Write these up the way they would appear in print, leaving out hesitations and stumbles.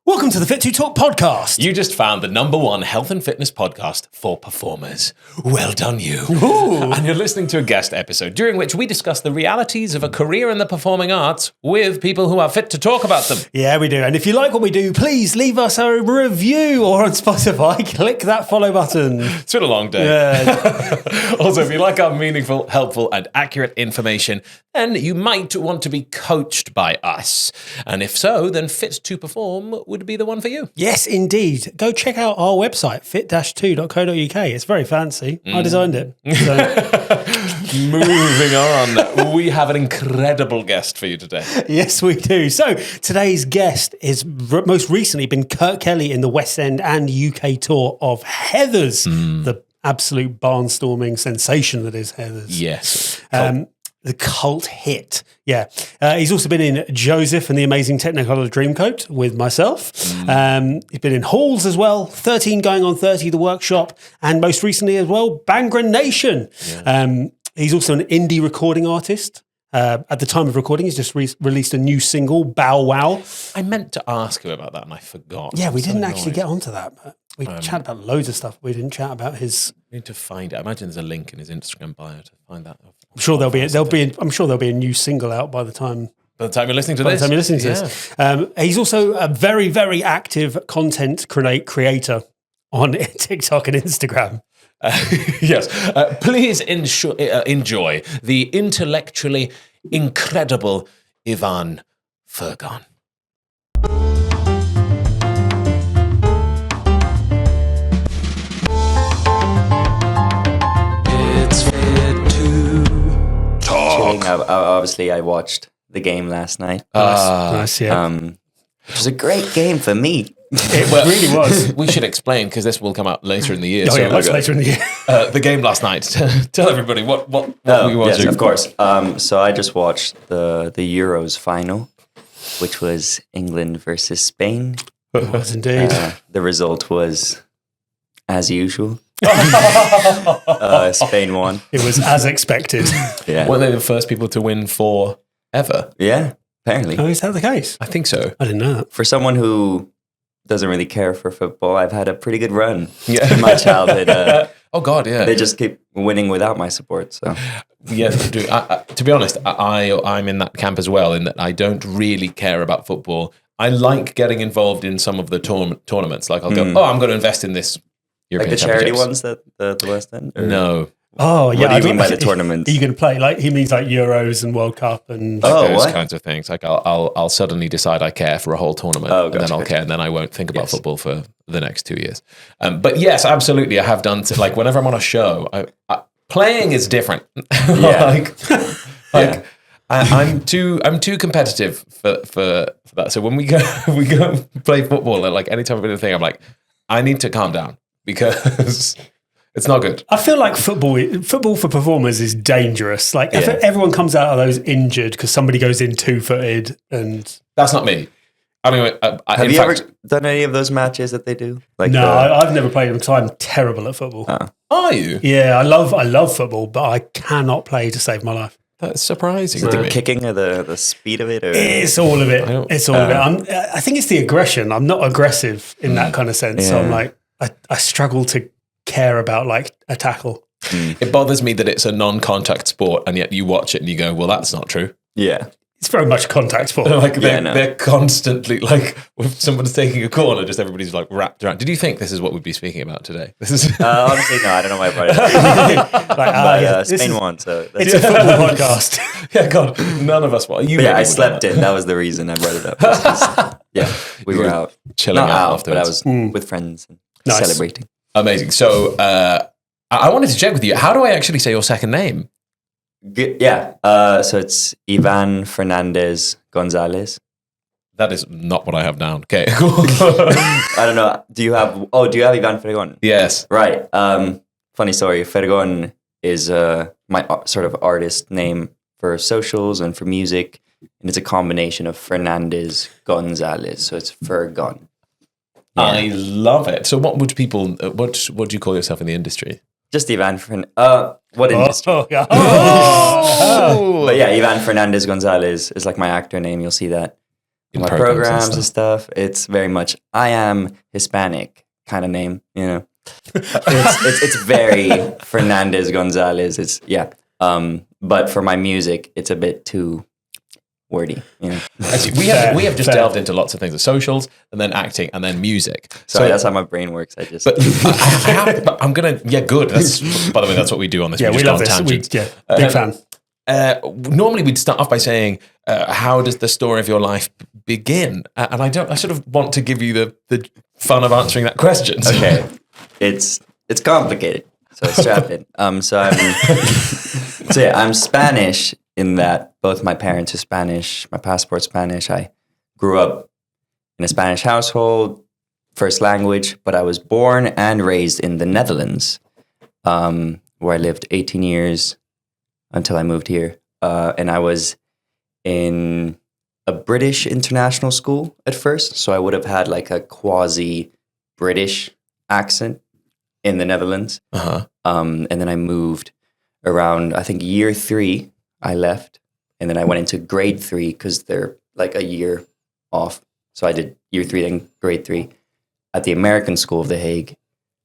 Welcome to the Fit to Talk podcast. You just found the #1 health and fitness podcast for performers. Well done, you. Ooh. And you're listening to a guest episode during which we discuss the realities of a career in the performing arts with people who are fit to talk about them. Yeah, we do. And if you like what we do, please leave us a review, or on Spotify, click that follow button. It's been a long day. Yeah. Also, if you like our meaningful, helpful, and accurate information, then you might want to be coached by us. And if so, then Fit to Perform would be the one for you. Yes, indeed. Go check out our website, fit-2.co.uk. It's very fancy. I designed it. So. Moving on, we have an incredible guest for you today. Yes, we do. So today's guest is most recently been Kurt Kelly in the West End and UK tour of Heathers, the absolute barnstorming sensation that is Heathers. Yes. The cult hit. Yeah. He's also been in Joseph and the Amazing Technicolor Dreamcoat with myself. He's been in Halls as well, 13 going on 30, the workshop, and most recently as well, Bhangra Nation. Yeah. He's also an indie recording artist. At the time of recording, he's just released a new single, Bow Wow. I meant to ask him about that and I forgot. Yeah, we didn't actually get onto that, but we chatted about loads of stuff. We didn't chat about his... I need to find it. I imagine there's a link in his Instagram bio to find that. I'm sure there'll be a new single out by the time you're listening to this. He's also a very, very active content creator on TikTok and Instagram. Yes. Please enjoy the intellectually incredible Ivan Fergon. It's Fit to Talk. Obviously, I watched the game last night. Nice, yeah. It was a great game for me. It really was. We should explain, because this will come out later in the year. Much later in the year. The game last night. Tell everybody what were you watching? Yes, of course. So I just watched the Euros final, which was England versus Spain. It was indeed. The result was, as usual, Spain won. It was as expected. Yeah. Were they the first people to win ever? Yeah, apparently. Oh, is that the case? I think so. I didn't know that. For someone who doesn't really care for football, I've had a pretty good run Yeah. in my childhood. Oh God, yeah. They just keep winning without my support. So Yeah, to be honest, I'm in that camp as well, in that I don't really care about football. I like getting involved in some of the tournaments. Like I'll go, I'm going to invest in this European like the charity Championships. ones that the West End? Or? No. Oh, yeah. What do you mean by the tournaments? Are you going to play? Like, he means like Euros and World Cup and... Those kinds of things. Like I'll suddenly decide I care for a whole tournament, and then I'll care, and then I won't think about football for the next 2 years. But yes, absolutely, I have done. Like whenever I'm on a show, playing is different. Yeah. I'm too competitive for that. So when we go play football, like any type of anything, I'm like, I need to calm down because it's not good. I feel like football for performers is dangerous. Like if everyone comes out of those injured because somebody goes in 2-footed, and that's not me. I mean, have you ever done any of those matches that they do? Like no, I've never played them because I'm terrible at football. Are you? Yeah, I love football, but I cannot play to save my life. That's surprising. The kicking or the speed of it? Or? It's all of it. It's all of it. I think it's the aggression. I'm not aggressive in that kind of sense. Yeah. So I'm like, I struggle to care about like a tackle. It bothers me that it's a non-contact sport, and yet you watch it and you go, well, that's not true. Yeah. It's very much a contact sport. Like they're constantly like, if someone's taking a corner, just everybody's like wrapped around. Did you think this is what we'd be speaking about today? This is honestly, no, I don't know why I brought it up. Spain won, so it's a football podcast. Yeah, God, none of us won. I slept in. That was the reason I brought it up. We were out chilling out afterwards. But I was with friends and celebrating. Amazing. So I wanted to check with you. How do I actually say your second name? Yeah. So it's Ivan Fernandez Gonzalez. That is not what I have down. Okay. I don't know. Do you have Ivan Fergon? Yes. Right. Funny story. Fergon is my sort of artist name for socials and for music. And it's a combination of Fernandez Gonzalez. So it's Fergon. Yeah. I love it. So what would people, what do you call yourself in the industry? Just Ivan Fernandez. What industry? Oh, yeah. But yeah, Ivan Fernandez Gonzalez is like my actor name. You'll see that. my programs and stuff. It's very much I am Hispanic kind of name, you know. it's very Fernandez Gonzalez. It's but for my music, it's a bit too wordy. You know? We have just delved into lots of things: the socials, and then acting, and then music. Sorry, that's how my brain works. I just. But I'm gonna. Yeah, good. By the way, that's what we do on this. Yeah, we love this. Big fan. Normally, we'd start off by saying, "How does the story of your life begin?" And I sort of want to give you the fun of answering that question. Okay, it's complicated. So strap in. I'm Spanish in that both my parents are Spanish. My passport's Spanish. I grew up in a Spanish household, first language, but I was born and raised in the Netherlands, where I lived 18 years until I moved here. And I was in a British international school at first, so I would have had like a quasi-British accent in the Netherlands. And then I moved around, I think, year 3, I left. And then I went into grade 3 because they're like a year off. So I did year 3, then grade 3 at the American School of The Hague,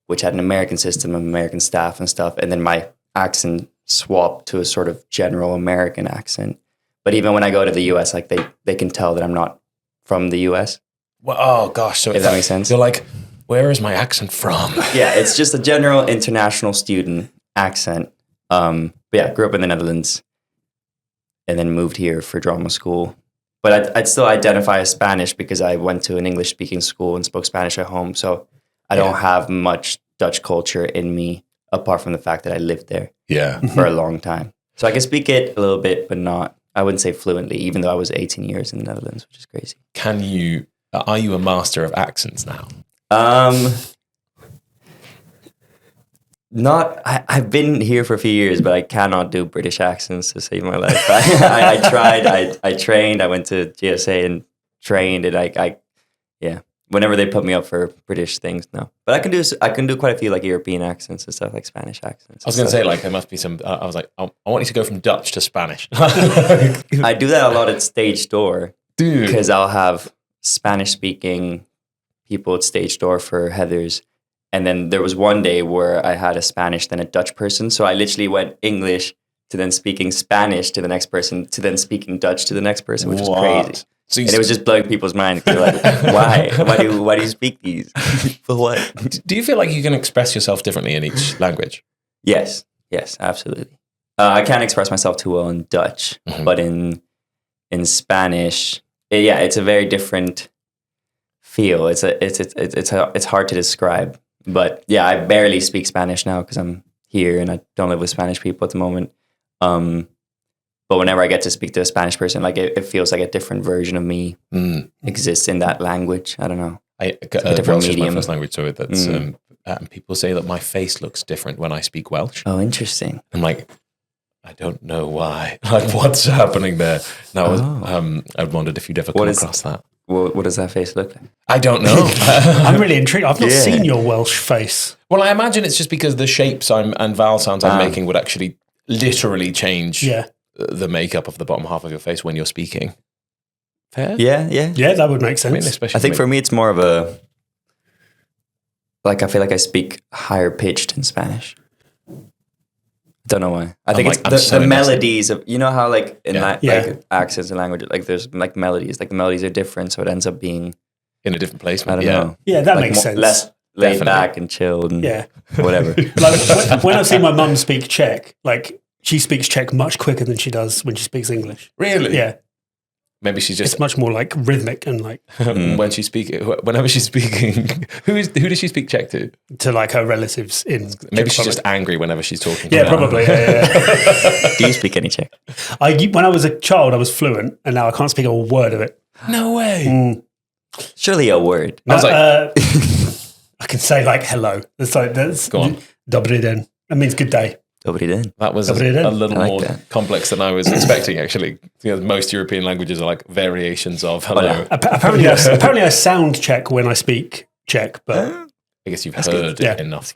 which had an American system of American staff and stuff. And then my accent swapped to a sort of general American accent. But even when I go to the US, like they can tell that I'm not from the US. Well, oh gosh. So if that makes sense. You're like, where is my accent from? Yeah, it's just a general international student accent. But yeah, grew up in the Netherlands and then moved here for drama school. But I'd still identify as Spanish because I went to an English-speaking school and spoke Spanish at home. So I don't have much Dutch culture in me, apart from the fact that I lived there for a long time. So I can speak it a little bit, but I wouldn't say fluently, even though I was 18 years in the Netherlands, which is crazy. Are you a master of accents now? I've been here for a few years, but I cannot do British accents to save my life. I tried, I trained, I went to GSA and trained, and whenever they put me up for British things, no. But I can do quite a few like European accents and stuff, like Spanish accents. I was going to say, like, there must be some, I was like, I want you to go from Dutch to Spanish. I do that a lot at stage door. Dude. Because I'll have Spanish-speaking people at stage door for Heathers. And then there was one day where I had a Spanish, then a Dutch person. So I literally went English to then speaking Spanish to the next person to then speaking Dutch to the next person, which was crazy. So and it was just blowing people's minds. They're like, why? Why do you speak these? For what? Do you feel like you can express yourself differently in each language? Yes, absolutely. I can't express myself too well in Dutch, but in Spanish, it's a very different feel. It's hard to describe. But yeah, I barely speak Spanish now because I'm here and I don't live with Spanish people at the moment. But whenever I get to speak to a Spanish person, like it feels like a different version of me exists in that language. I don't know. A different medium. Is my first language, so that's people say that my face looks different when I speak Welsh. Oh, interesting. I'm like, I don't know why. Like, what's happening there? No, I wondered if you'd ever come across that. What does that face look like? I don't know. I'm really intrigued. I've not seen your Welsh face. Well, I imagine it's just because the shapes and vowel sounds I'm making would actually literally change the makeup of the bottom half of your face when you're speaking. Fair? Yeah. Yeah, that would make sense. I mean, especially I think for me, it's more of a... Like, I feel like I speak higher pitched in Spanish. Don't know why. I think it's the melodies of, you know how like in like accents and language, like there's like melodies, like the melodies are different, so it ends up being in a different place. I don't know. Yeah, that makes sense. Less laid back and chilled and whatever. Like when I see my mum speak Czech, like she speaks Czech much quicker than she does when she speaks English. Really? Yeah. Maybe she's just... It's much more like rhythmic and like... whenever she's speaking... Who does she speak Czech to? To like her relatives in... Maybe she's just angry whenever she's talking. Yeah, probably. Yeah. Do you speak any Czech? When I was a child, I was fluent, and now I can't speak a word of it. No way. Surely a word. I was like... I can say like hello. That's Go on. Dobry den. That means good day. Dobry den. That was a little more complex than I was expecting, actually. You know, most European languages are like variations of hello. Apparently I sound Czech when I speak Czech, but... I guess you've heard it enough.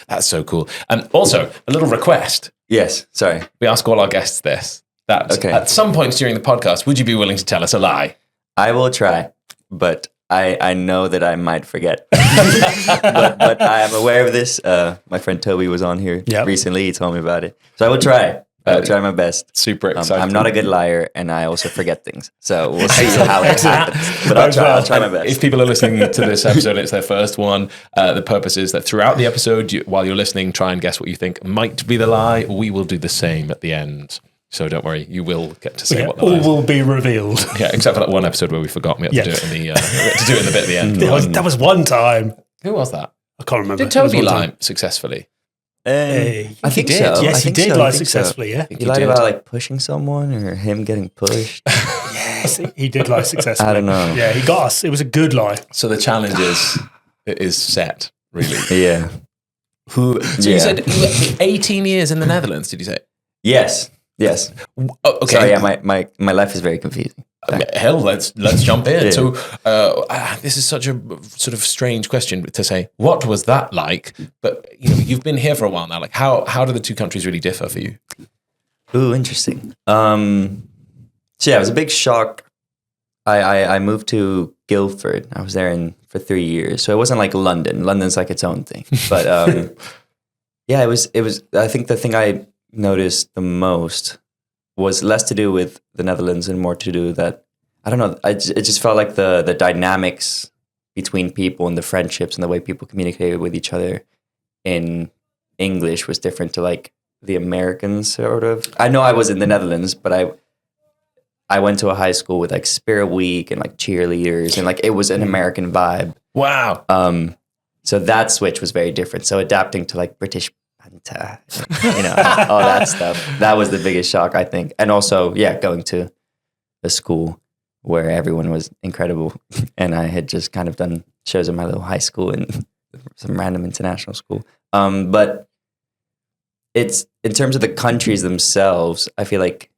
That's so cool. And also, a little request. Yes, sorry. We ask all our guests this. That at some point during the podcast, would you be willing to tell us a lie? I will try, but I know that I might forget. but I am aware of this. My friend Toby was on here recently. He told me about it. So I will try. I'll try my best. Super excited. I'm not a good liar, and I also forget things. So we'll see how it happens. But I'll try my best. If people are listening to this episode and it's their first one, the purpose is that throughout the episode, while you're listening, try and guess what you think might be the lie. We will do the same at the end. So don't worry, you will get to say what the all will be revealed. Yeah, except for that one episode where we forgot. We had to do it in the we had to do it in the bit at the end. That was one time. Who was that? I can't remember. Did Toby lie successfully? I think he did. so. Yes, he did so. lie successfully. Yeah, he lied about like pushing someone or him getting pushed. Yes, he did lie successfully. I don't know. Yeah, he got us. It was a good lie. So the challenge is set, really. Yeah. So you said you were 18 years in the Netherlands, did you say? Yes. Oh, okay. Sorry, yeah, my life is very confusing. Hell, let's jump in. Yeah. So this is such a sort of strange question to say. What was that like? But you've been here for a while now. Like, how do the two countries really differ for you? Ooh, interesting. So yeah, it was a big shock. I moved to Guildford. I was there for 3 years, so it wasn't like London. London's like its own thing. But yeah, it was. I think the thing I noticed the most was less to do with the Netherlands and more to do that, I don't know, it just felt like the dynamics between people and the friendships and the way people communicated with each other in English was different to like the Americans sort of. I know I was in the Netherlands, but I went to a high school with like Spirit Week and like cheerleaders and like it was an American vibe. Wow. So that switch was very different. So adapting to like British all that stuff. That was the biggest shock, I think. And also, yeah, going to a school where everyone was incredible. And I had just kind of done shows in my little high school and some random international school. But it's in terms of the countries themselves, I feel like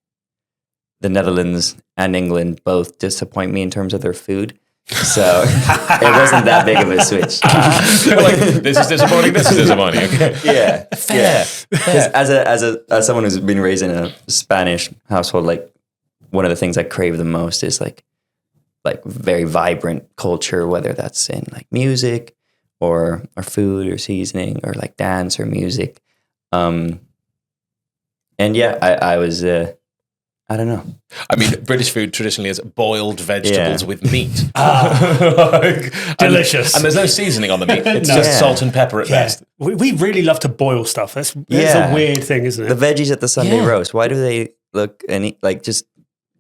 the Netherlands and England both disappoint me in terms of their food. So it wasn't that big of a switch. Like, this is disappointing. This is disappointing. Okay. Yeah, fair. As someone who's been raised in a Spanish household, like one of the things I crave the most is like very vibrant culture, whether that's in like music or food or seasoning or like dance or music. And yeah, I was. I don't know. I mean, British food traditionally is boiled vegetables with meat. Delicious. And there's no seasoning on the meat. It's just salt and pepper at best. We really love to boil stuff. That's a weird thing, isn't it? The veggies at the Sunday roast, why do they look like just...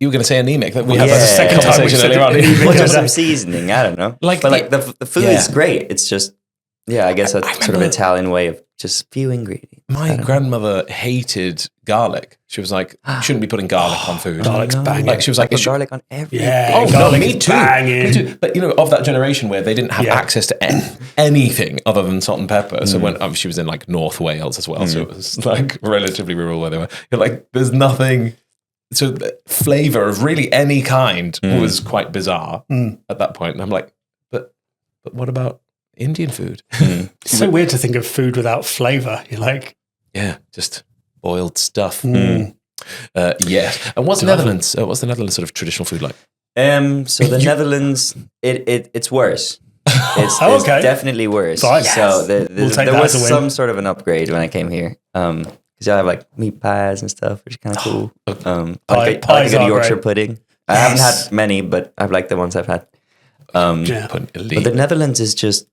You were going to say anemic. We had the second conversation earlier on. Just some seasoning, I don't know. But the food is great. It's just, I guess that's sort of Italian way of just few ingredients. My grandmother hated garlic. She was like, you shouldn't be putting garlic on food. Garlic's banging. Like, she was like, garlic on everything. Yeah, me too. But of that generation where they didn't have access to anything other than salt and pepper. So when she was in like North Wales as well, so it was like relatively rural where they were. You're like, there's nothing. So the flavor of really any kind was quite bizarre at that point. And I'm like, but what about Indian food? It's so weird to think of food without flavor. You're like, just boiled stuff. Yes. And what's the Netherlands? What's the Netherlands sort of traditional food like? So the Netherlands, it's worse. It's definitely worse. Yes. So there was some sort of an upgrade when I came here. Because I have like meat pies and stuff, which is kind of cool. I like a good Yorkshire pudding. I haven't had many, but I've liked the ones I've had. But the Netherlands is just,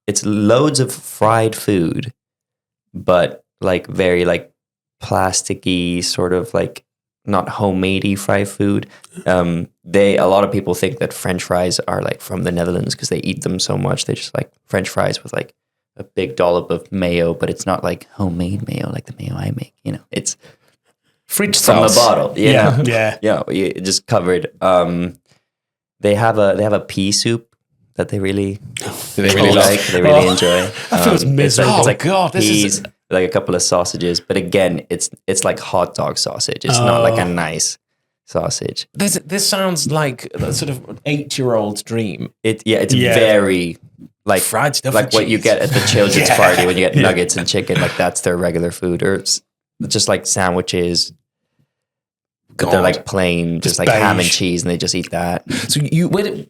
it's loads of fried food, but like very like plasticky, sort of like not homemadey fried food. A lot of people think that French fries are like from the Netherlands because they eat them so much. They just like French fries with like a big dollop of mayo, but it's not like homemade mayo like the mayo I make. It's French from the bottle. Yeah. Just covered. They have a pea soup that they really like. They really enjoy. I feel it's miserable. It's like peas, like a couple of sausages, but again, it's like hot dog sausage. It's not like a nice sausage. This sounds like a sort of 8-year-old's dream. It's very like fried stuff, like what you get at the children's party when you get nuggets and chicken. Like that's their regular food, or it's just like sandwiches. But they're like plain, just like beige. ham and cheese, and they just eat that. So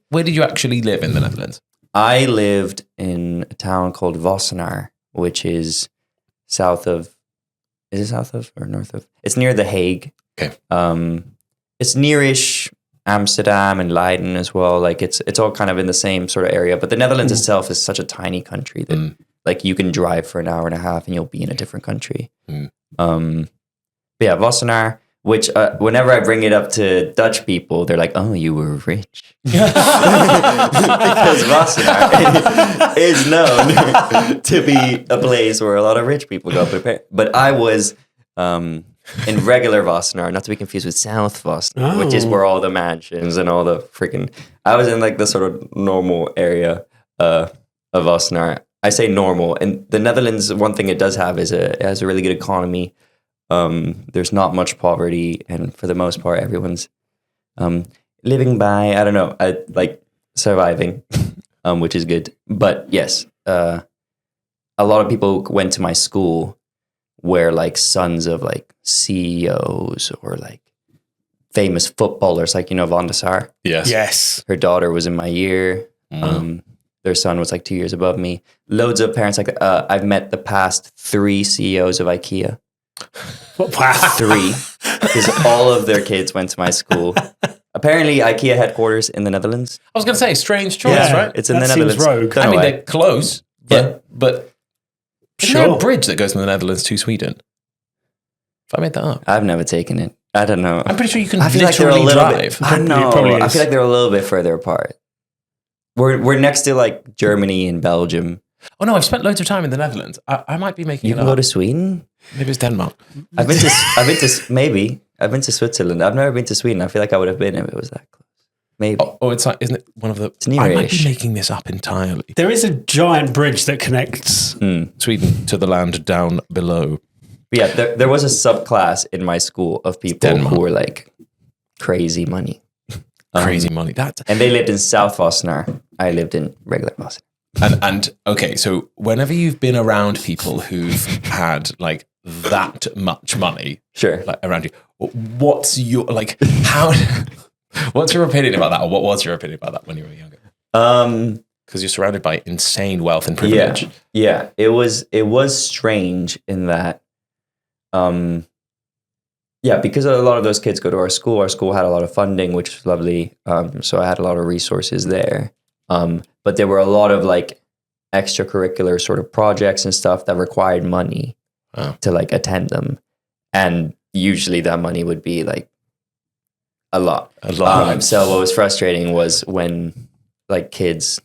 where did you actually live in the Netherlands? I lived in a town called Wassenaar, which is south of. Is it south of or north of? It's near The Hague. Okay. It's nearish Amsterdam and Leiden as well. Like it's all kind of in the same sort of area. But the Netherlands itself is such a tiny country that like you can drive for an hour and a half and you'll be in a different country. But yeah, Wassenaar. Which whenever I bring it up to Dutch people, they're like, "Oh, you were rich," because Wassenaar is known to be a place where a lot of rich people go. But I was in regular Wassenaar, not to be confused with South Wassenaar, which is where all the mansions and all the freaking. I was in like the sort of normal area of Wassenaar. I say normal, and the Netherlands. One thing it does have is it has a really good economy. There's not much poverty, and for the most part, everyone's living by, I don't know, like surviving, which is good. But yes, a lot of people went to my school where like sons of like CEOs or like famous footballers, like, Van der Sar. Yes. Her daughter was in my year. Their son was like 2 years above me. Loads of parents like that. I've met the past 3 CEOs of IKEA. Wow. 3, because all of their kids went to my school. Apparently, IKEA headquarters in the Netherlands. I was going to say, strange choice, right? It's in That the seems Netherlands. rogue. Don't I know mean, why. they're close, but isn't there Sure. a bridge that goes from the Netherlands to Sweden? If I made that up. I've never taken it. I don't know. I'm pretty sure you can I feel like they're a literally little drive. bit. I know. probably I is. feel like they're a little bit further apart. We're next to like Germany and Belgium. Oh no, I've spent loads of time in the Netherlands. I might be making You it can up. go to Sweden. Maybe it's Denmark. I've been to Switzerland. I've never been to Sweden. I feel like I would have been if it was that close. Maybe. Oh, it's like, isn't it one of the? It's I might be near-ish. making this up entirely. There is a giant bridge that connects. Sweden to the land down below. But yeah, there was a subclass in my school of people Denmark. who were like crazy money. Crazy money. That And they lived in South Wassenaar. I lived in regular Wassenaar. and okay. So whenever you've been around people who've had like that much money, Sure. like around you, what's your like how? What's your opinion about that, or what was your opinion about that when you were younger? Because you're surrounded by insane wealth and privilege. Yeah. It was strange in that because a lot of those kids go to our school. Our school had a lot of funding, which was lovely. So I had a lot of resources there. But there were a lot of like extracurricular sort of projects and stuff that required money to like attend them. And usually that money would be like a lot. So what was frustrating was when like kids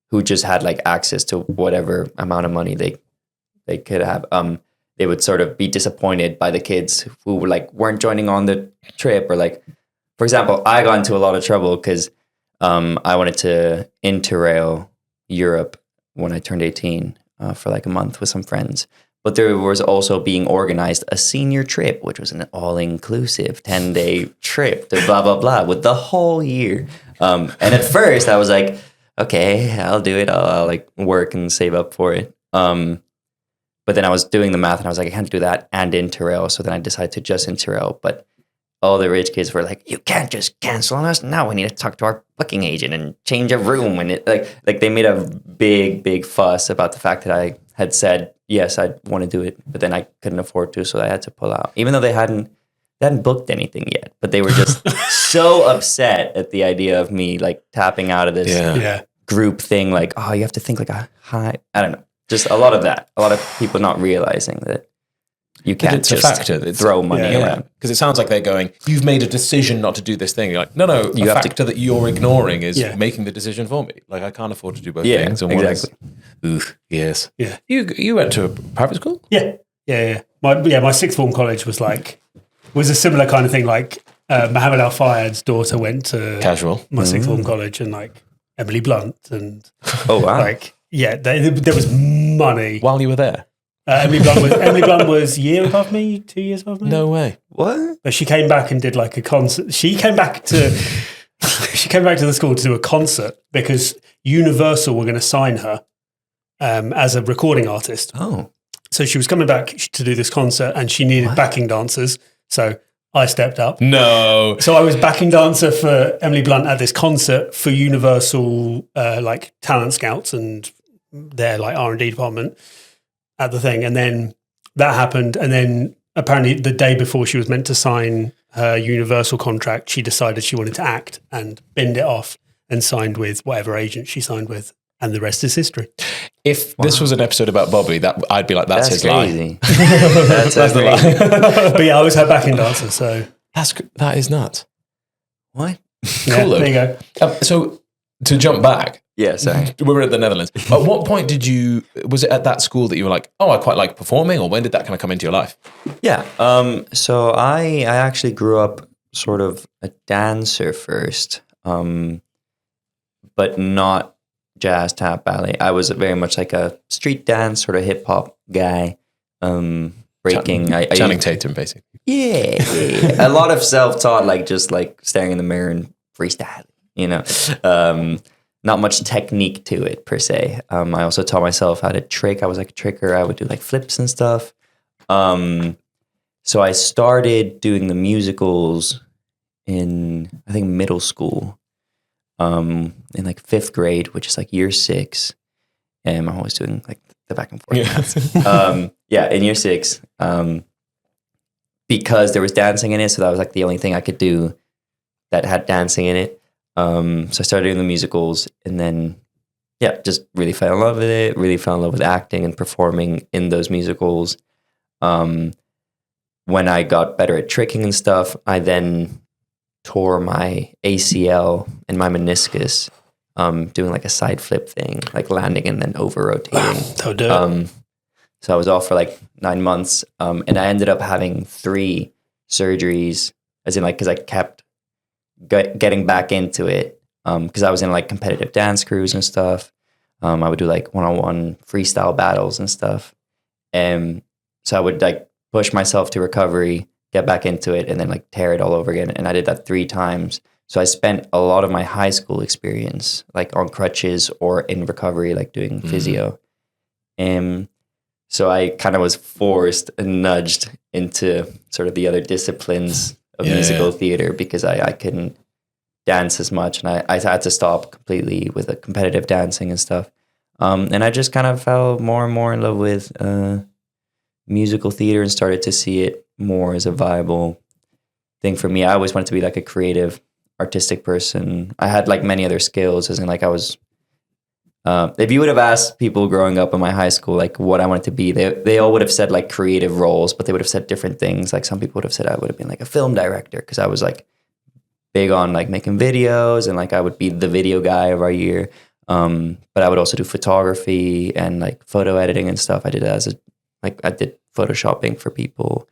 who just had like access to whatever amount of money they could have, they would sort of be disappointed by the kids who were like weren't joining on the trip, or like, for example, I got into a lot of trouble because I wanted to interrail Europe when I turned 18 for like a month with some friends. But there was also being organized a senior trip, which was an all-inclusive 10-day trip to blah, blah, blah with the whole year. And at first I was like, okay, I'll do it. I'll like work and save up for it. But then I was doing the math and I was like, I can't do that and interrail. So then I decided to just interrail. But all the rich kids were like, you can't just cancel on us. Now we need to talk to our booking agent and change a room. And it like they made a big fuss about the fact that I had said, yes, I want to do it, but then I couldn't afford to. So I had to pull out, even though they hadn't booked anything yet, but they were just so upset at the idea of me like tapping out of this group thing. Like, oh, you have to think like a high, I don't know. Just a lot of that. A lot of people not realizing that you can't just throw money around. Because it sounds like they're going, you've made a decision not to do this thing. You're like, no, you a have factor that you're ignoring is making the decision for me. Like, I can't afford to do both things. And exactly. Yes. Yeah. You went to a private school? Yeah. My sixth form college was a similar kind of thing. Like Mohammed Al Fayed's daughter went to Casual. my sixth form college, and like Emily Blunt and oh wow, like there was money While you were there? Emily Blunt was a year above me, 2 years above me. No way. what? But she came back and did like a concert. She came back to the school to do a concert because Universal were going to sign her as a recording artist. Oh, So she was coming back to do this concert and she needed backing dancers. So I stepped up. No. So I was backing dancer for Emily Blunt at this concert for Universal, like talent scouts and their like R&D department at the thing. And then that happened. And then apparently the day before she was meant to sign her Universal contract, she decided she wanted to act and binned it off and signed with whatever agent she signed with. And the rest is history. If this was an episode about Bobby, that I'd be like, that's his crazy. lie. That's the lie. But yeah, I was her backing dancer. So That is nuts. What? yeah, Cool. there you go. So to jump back, Yeah, sorry. we were at the Netherlands. At what point was it at that school that you were like, oh, I quite like performing, or when did that kind of come into your life? Yeah. So I actually grew up sort of a dancer first, but not jazz, tap, ballet. I was very much like a street dance, sort of hip hop guy. Breaking. Channing Tatum, basically. Yeah. A lot of self-taught, like just like staring in the mirror and freestyle, you know. Not much technique to it per se. I also taught myself how to trick. I was like a tricker. I would do like flips and stuff. So I started doing the musicals in, I think, middle school, in like 5th grade, which is like year 6. And I'm always doing like the back and forth. Yeah, in year 6, because there was dancing in it. So that was like the only thing I could do that had dancing in it. So I started doing the musicals, and then, yeah, just really fell in love with it, really fell in love with acting and performing in those musicals. When I got better at tricking and stuff, I then tore my ACL and my meniscus, doing like a side flip thing, like landing and then over rotating. Don't do it. So I was off for like 9 months, and I ended up having 3 surgeries, as in like, because I kept getting back into it, because I was in like competitive dance crews and stuff. I would do like one-on-one freestyle battles and stuff, and so I would like push myself to recovery, get back into it, and then like tear it all over again. And I did that 3 times. So I spent a lot of my high school experience like on crutches or in recovery, like doing physio. So I kind of was forced and nudged into sort of the other disciplines of musical theater, because I couldn't dance as much, and I had to stop completely with the competitive dancing and stuff. And I just kind of fell more and more in love with musical theater and started to see it more as a viable thing for me. I always wanted to be like a creative, artistic person. I had like many other skills, as in like I was, if you would have asked people growing up in my high school like what I wanted to be, they all would have said like creative roles, but they would have said different things. Like some people would have said I would have been like a film director, because I was like big on like making videos, and like I would be the video guy of our year. But I would also do photography and like photo editing and stuff. I did it I did photoshopping for people,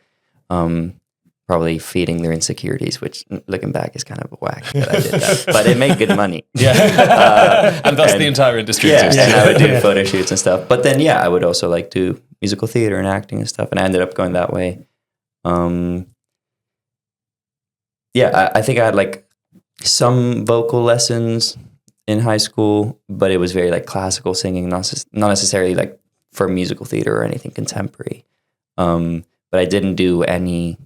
probably feeding their insecurities, which looking back is kind of whack that I did that, but it made good money. Yeah. And that's the entire industry. Yeah, and I would do photo shoots and stuff. But then, yeah, I would also like do musical theater and acting and stuff, and I ended up going that way. I think I had like some vocal lessons in high school, but it was very like classical singing, not necessarily like for musical theater or anything contemporary. But I didn't do any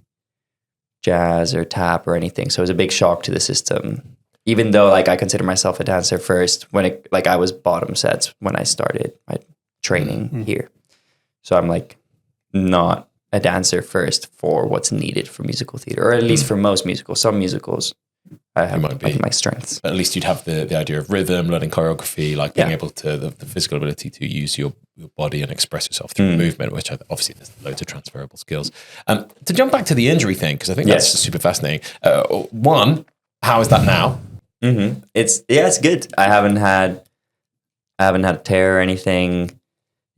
jazz or tap or anything. So it was a big shock to the system, even though like I consider myself a dancer first, when it, like I was bottom sets when I started my training here. So I'm like not a dancer first for what's needed for musical theater, or at least for most musicals. Some musicals I have like my strengths. At least you'd have the idea of rhythm, learning choreography, like being able to, the physical ability to use your body and express yourself through movement, which obviously there's loads of transferable skills. To jump back to the injury thing, because I think that's super fascinating. One, how is that now? It's good. I haven't had a tear or anything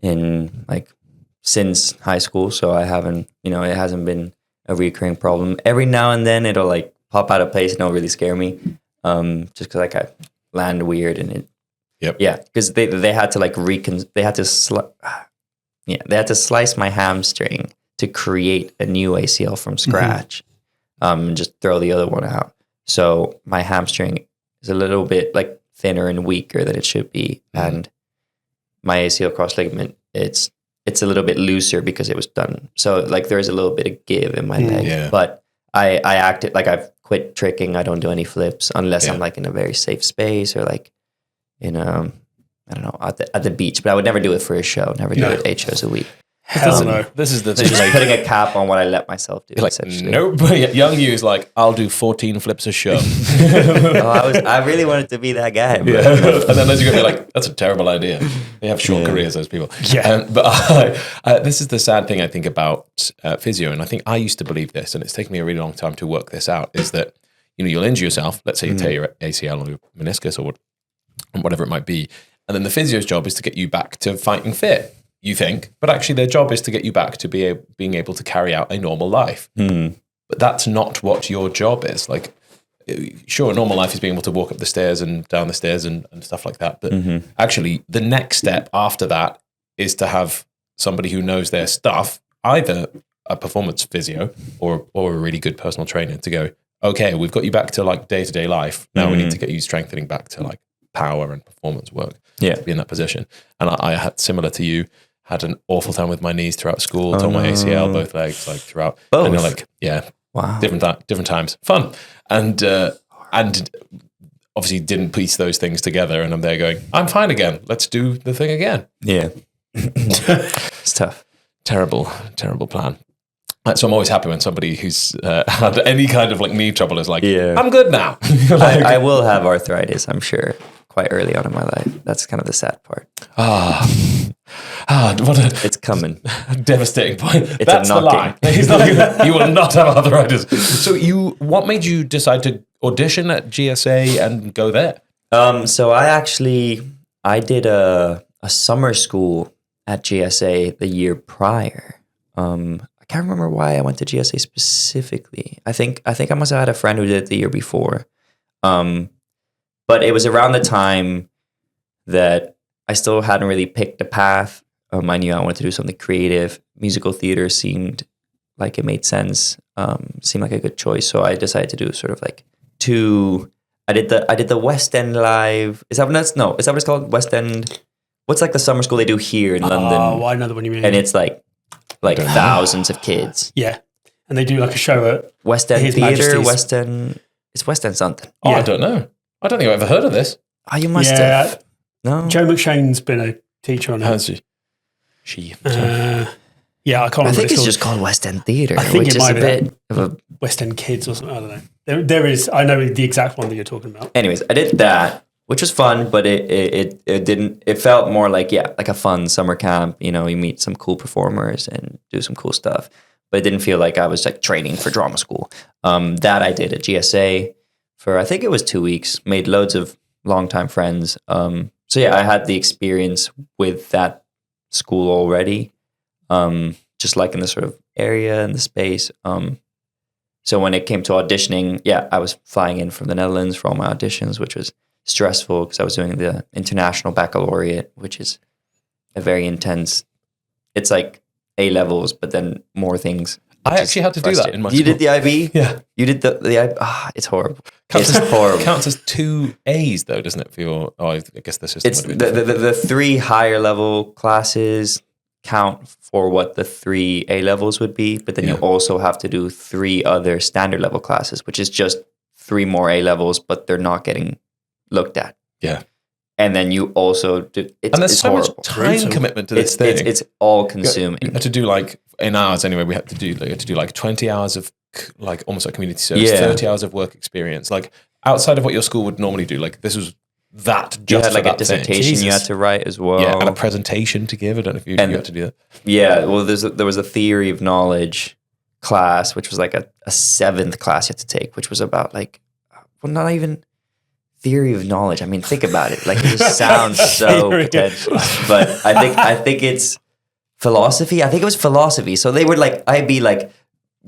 in like since high school, so I haven't, it hasn't been a recurring problem. Every now and then it'll like pop out of place and it'll really scare me, just because like I land weird and it. Yeah, because they had to like they had to slice my hamstring to create a new ACL from scratch, and just throw the other one out. So my hamstring is a little bit like thinner and weaker than it should be, and my ACL cross ligament it's a little bit looser because it was done. So like there's a little bit of give in my leg, but I acted like I've quit tricking. I don't do any flips unless I'm like in a very safe space or like in I don't know, at the beach. But I would never do it for a show. Never do it 8 shows a week. Hell no. This is the They're just putting a cap on what I let myself do. like, essentially. nope. Young you is like, I'll do 14 flips a show. I really wanted to be that guy. But. Yeah. And then you're going to be like, that's a terrible idea. They have short careers, those people. Yeah. But this is the sad thing I think about physio. And I think I used to believe this, and it's taken me a really long time to work this out, is that, you'll injure yourself. Let's say you tear your ACL or your meniscus or whatever it might be. And then the physio's job is to get you back to fighting fit. You think, but actually their job is to get you back to being able to carry out a normal life. But that's not what your job is. Like, sure, a normal life is being able to walk up the stairs and down the stairs and stuff like that. But actually the next step after that is to have somebody who knows their stuff, either a performance physio or a really good personal trainer, to go, okay, we've got you back to like day-to-day life. Now we need to get you strengthening back to like power and performance work to be in that position. And I had, similar to you, had an awful time with my knees throughout school, tore my ACL, both legs, like throughout. Both? And you're like, wow, different times, fun. And obviously didn't piece those things together. And I'm there going, I'm fine again. Let's do the thing again. Yeah. It's tough. Terrible plan. So I'm always happy when somebody who's had any kind of like knee trouble is like, I'm good now. Like, I will have arthritis, I'm sure, quite early on in my life. That's kind of the sad part. What It's coming. devastating point. It's That's a the knocking. lie. He's not, you will not have arthritis. So what made you decide to audition at GSA and go there? So I did a summer school at GSA the year prior. I can't remember why I went to GSA specifically. I think I must have had a friend who did it the year before. But it was around the time that I still hadn't really picked a path. I knew I wanted to do something creative. Musical theater seemed like it made sense. Seemed like a good choice. So I decided to do sort of like I did the West End Live. Is that what it's called? West End. What's like the summer school they do here in London? Oh, I know the one you mean. And it's like thousands of kids. Yeah. And they do like a show at West End His Theatre, Majesty's. It's West End something. Oh, Yeah. I don't know. I don't think I've ever heard of this. Oh, you must have. No? Joe McShane's been a teacher on Has it. she? Yeah, I can't remember. I think what it's just called West End Theatre, I think which it is might a be bit of a... West End Kids or something. I don't know. There is. I know the exact one that you're talking about. Anyways, I did that, which was fun, but it didn't... It felt more like a fun summer camp. You know, you meet some cool performers and do some cool stuff. But it didn't feel like I was like training for drama school. That I did at GSA for, I think it was 2 weeks. Made loads of longtime friends. So yeah, I had the experience with that school already. Just like in the sort of area and the space. So when it came to auditioning, I was flying in from the Netherlands for all my auditions, which was stressful because I was doing the International Baccalaureate, which is a very intense, it's like A-levels, but then more things. I actually had to do that in my school. You did the IB? Yeah. You did the IB? It's horrible. Counts It's horrible. Counts as 2 A's though, doesn't it? For your, I guess the system. It's would be different. the 3 higher level classes count for what the 3 A levels would be, but then you also have to do 3 other standard level classes, which is just 3 more A levels, but they're not getting looked at. Yeah. And then you also do, and there's so horrible. much time commitment to this thing. It's all consuming. You had to do like, in ours anyway, we had to do like 20 hours of like almost like community service, 30 hours of work experience, like outside of what your school would normally do. Like this was that just you had like for a dissertation you had to write as well. Yeah, and a presentation to give. I don't know if you had to do that. Yeah, well, there was a theory of knowledge class, which was like a 7th class you had to take, which was about like, well, not even theory of knowledge. I mean, think about it. Like it just sounds so potential, but I think it's philosophy. I think it was philosophy. So they would like, IB like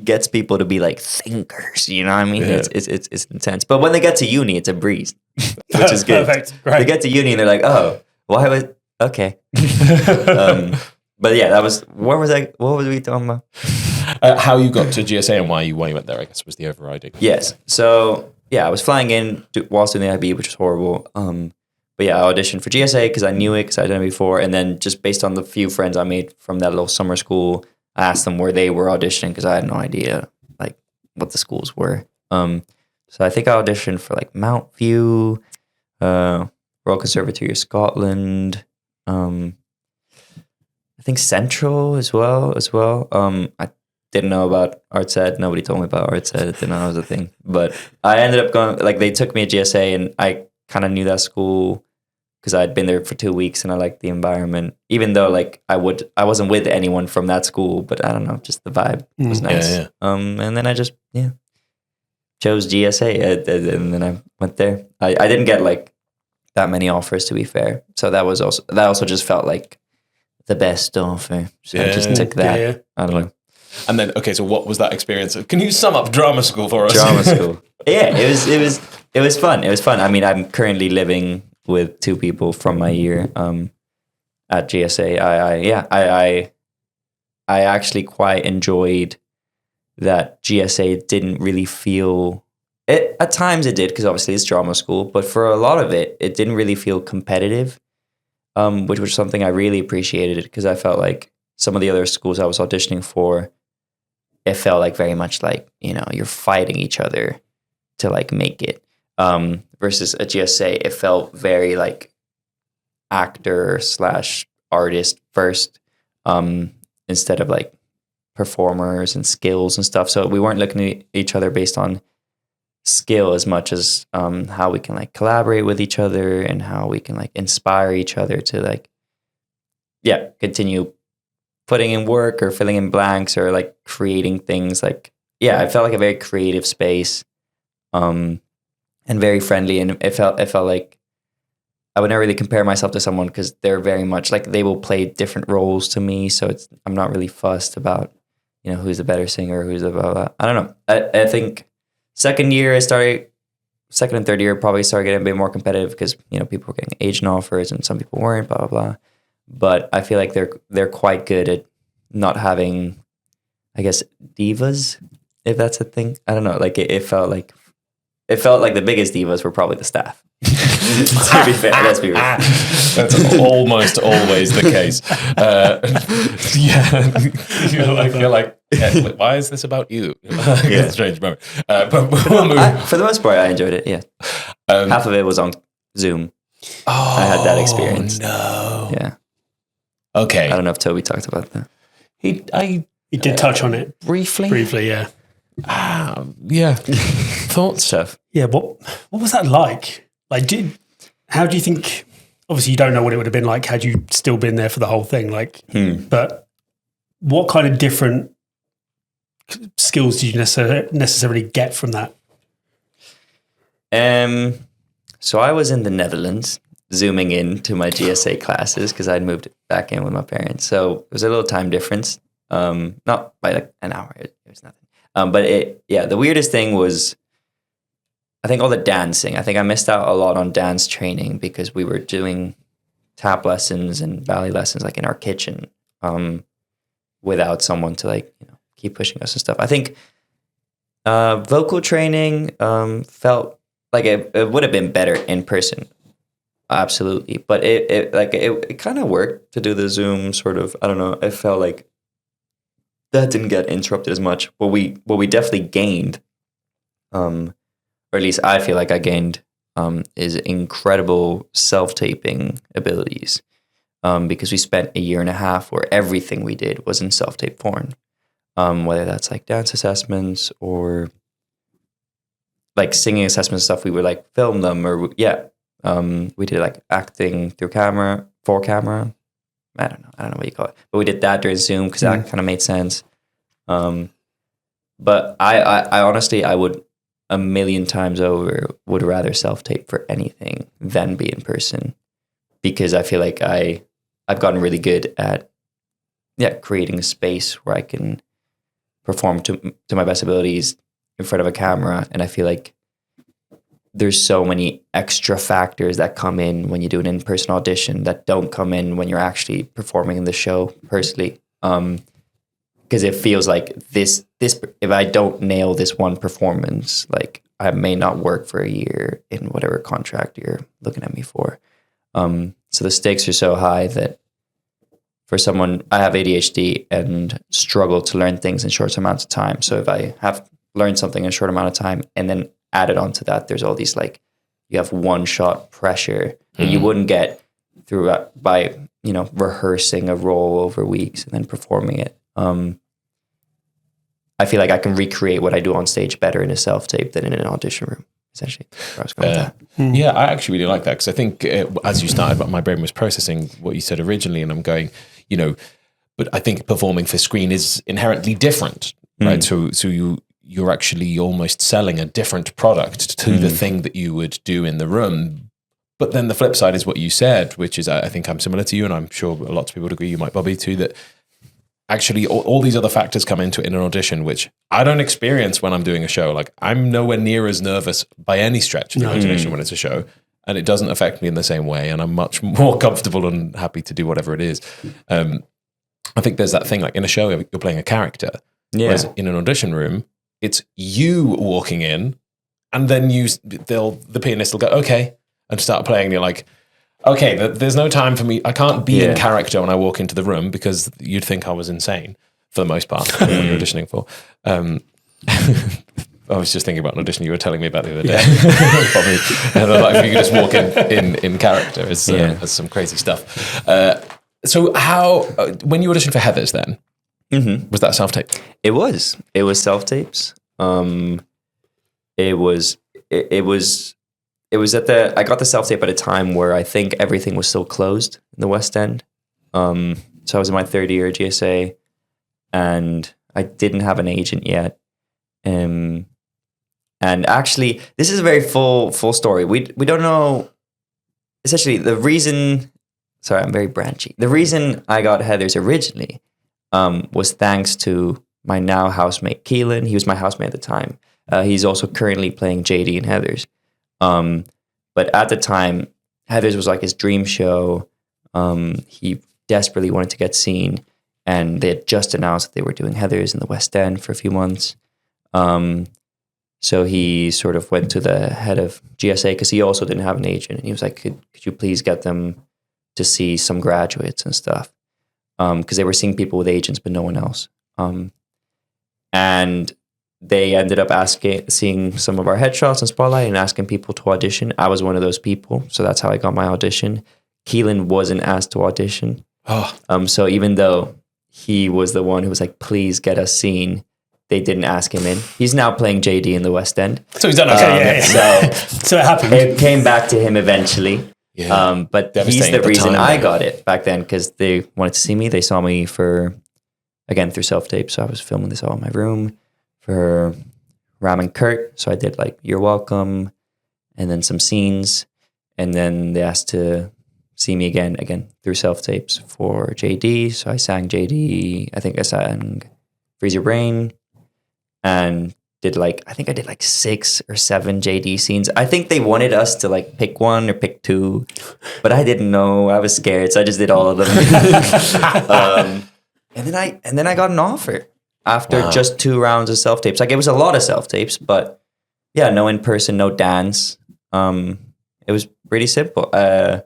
gets people to be like thinkers. You know what I mean? Yeah. It's intense. But when they get to uni, it's a breeze, which is good. Perfect. Right. They get to uni and they're like, oh, why was okay? But yeah, that was what was we talking about? How you got to GSA and why you went there, I guess, was the overriding. Yes. So yeah, I was flying in whilst doing the IB, which was horrible. But yeah, I auditioned for GSA because I knew it because I'd done it before. And then just based on the few friends I made from that little summer school, I asked them where they were auditioning because I had no idea. Like, what the schools were. So I think I auditioned for like Mount View, Royal Conservatory of Scotland, I think Central as well. I didn't know about Arts Ed. Nobody told me about Arts Ed. I didn't know it was a thing. But I ended up going, like they took me at GSA, and I kind of knew that school because I'd been there for 2 weeks and I liked the environment. Even though like I wasn't with anyone from that school, but I don't know, just the vibe was nice. Yeah. And then I just chose GSA, and then I went there. I didn't get like that many offers, to be fair. So that also just felt like the best offer. So I just took that. Yeah. I don't know. And then, okay, so what was that experience? Can you sum up drama school for us? Drama school. Yeah, it was fun. It was fun. I mean, I'm currently living with 2 people from my year at GSA. I actually quite enjoyed that GSA didn't really feel it. At times it did, because obviously it's drama school, but for a lot of it didn't really feel competitive, which was something I really appreciated, because I felt like some of the other schools I was auditioning for, it felt like very much like, you're fighting each other to like make it. Versus at GSA, it felt very like actor/artist first, instead of like performers and skills and stuff. So we weren't looking at each other based on skill as much as how we can like collaborate with each other and how we can like inspire each other to like, continue putting in work or filling in blanks or like creating things. Like, I felt like a very creative space, and very friendly. And it felt like I would never really compare myself to someone, because they're very much like, they will play different roles to me. So I'm not really fussed about, who's the better singer, who's the blah, blah. I don't know. I think second and third year probably started getting a bit more competitive, because, people were getting agent offers and some people weren't, blah, blah, blah. But I feel like they're quite good at not having, I guess, divas, if that's a thing. I don't know. Like it felt like the biggest divas were probably the staff. To be fair, let's be real. That's almost always the case. You're like, why is this about you? It's a strange moment. But for the most part, I enjoyed it. Yeah, half of it was on Zoom. I had that experience. No. Yeah. Okay. I don't know if Toby talked about that. He did touch on it briefly. Yeah. Thoughts, stuff. Yeah. What was that like? Like, how do you think? Obviously, you don't know what it would have been like had you still been there for the whole thing. Like, but what kind of different skills did you necessarily get from that? So I was in the Netherlands, zooming in to my GSA classes, because I'd moved back in with my parents. So it was a little time difference, not by like an hour. It was nothing. But the weirdest thing was, I think all the dancing. I think I missed out a lot on dance training, because we were doing tap lessons and ballet lessons like in our kitchen, without someone to like, keep pushing us and stuff. I think vocal training felt like it would have been better in person. Absolutely. But it kind of worked to do the Zoom sort of, I don't know, it felt like that didn't get interrupted as much. What we definitely gained, or at least I feel like I gained, is incredible self-taping abilities. Because we spent a year and a half where everything we did was in self-tape form. Whether that's like dance assessments or like singing assessments and stuff, we would like film them, or we did like acting for camera. I don't know what you call it, but we did that during Zoom, because that kind of made sense. But I honestly, I would 1,000,000 times over would rather self-tape for anything than be in person, because I feel like I've gotten really good at creating a space where I can perform to my best abilities in front of a camera. And I feel like there's so many extra factors that come in when you do an in-person audition that don't come in when you're actually performing in the show personally. Because it feels like this, if I don't nail this one performance, like I may not work for a year in whatever contract you're looking at me for. So the stakes are so high that for someone, I have ADHD and struggle to learn things in short amounts of time. So if I have learn something in a short amount of time, and then added on to that, there's all these like, you have one shot pressure that you wouldn't get through by, you know, rehearsing a role over weeks and then performing it. I feel like I can recreate what I do on stage better in a self-tape than in an audition room, essentially. I was going with that. Yeah, I actually really like that, because I think as you started, my brain was processing what you said originally, and I'm going, you know, but I think performing for screen is inherently different, right? So you're actually almost selling a different product to the thing that you would do in the room. But then the flip side is what you said, which is, I think I'm similar to you, and I'm sure lots of people would agree, you might, Bobby, too, that actually all these other factors come into it in an audition, which I don't experience when I'm doing a show. Like, I'm nowhere near as nervous by any stretch of the imagination when it's a show, and it doesn't affect me in the same way, and I'm much more comfortable and happy to do whatever it is. I think there's that thing, like in a show, you're playing a character, whereas in an audition room, it's you walking in, and then the pianist will go, okay, and start playing, and you're like, okay, there's no time for me. I can't be in character when I walk into the room, because you'd think I was insane for the most part when you're auditioning for. I was just thinking about an audition you were telling me about the other day. And like, if you could just walk in character, it's some crazy stuff. So how, when you auditioned for Heathers then, was that self-tape? It was self-tapes. It was I got the self-tape at a time where I think everything was still closed in the West End. So I was in my third year at GSA, and I didn't have an agent yet. And actually, this is a very full story. We don't know, essentially, the reason, sorry, I'm very branchy. The reason I got Heathers originally was thanks to my now housemate, Keelan. He was my housemate at the time. He's also currently playing JD in Heathers. But at the time, Heathers was like his dream show. He desperately wanted to get seen, and they had just announced that they were doing Heathers in the West End for a few months. So he sort of went to the head of GSA, because he also didn't have an agent, and he was like, could you please get them to see some graduates and stuff? Because they were seeing people with agents, but no one else. And they ended up seeing some of our headshots in Spotlight and asking people to audition. I was one of those people, so that's how I got my audition. Keelan wasn't asked to audition. So even though he was the one who was like, please get us seen, they didn't ask him in. He's now playing JD in the West End. So he's done okay. So it happened. It came back to him eventually. Yeah. But he's the reason I got it back then, because they wanted to see me. They saw me through self-tape. So I was filming this all in my room for Ram and Kurt. So I did like You're Welcome and then some scenes. And then they asked to see me again through self-tapes for JD. So I sang JD. I think I sang Freeze Your Brain, and I did like 6 or 7 JD scenes. I think they wanted us to like pick one or pick 2, but I didn't know. I was scared, so I just did all of them. And then I got an offer after just 2 rounds of self-tapes. Like, it was a lot of self-tapes, but yeah, no in-person, no dance. It was pretty simple. I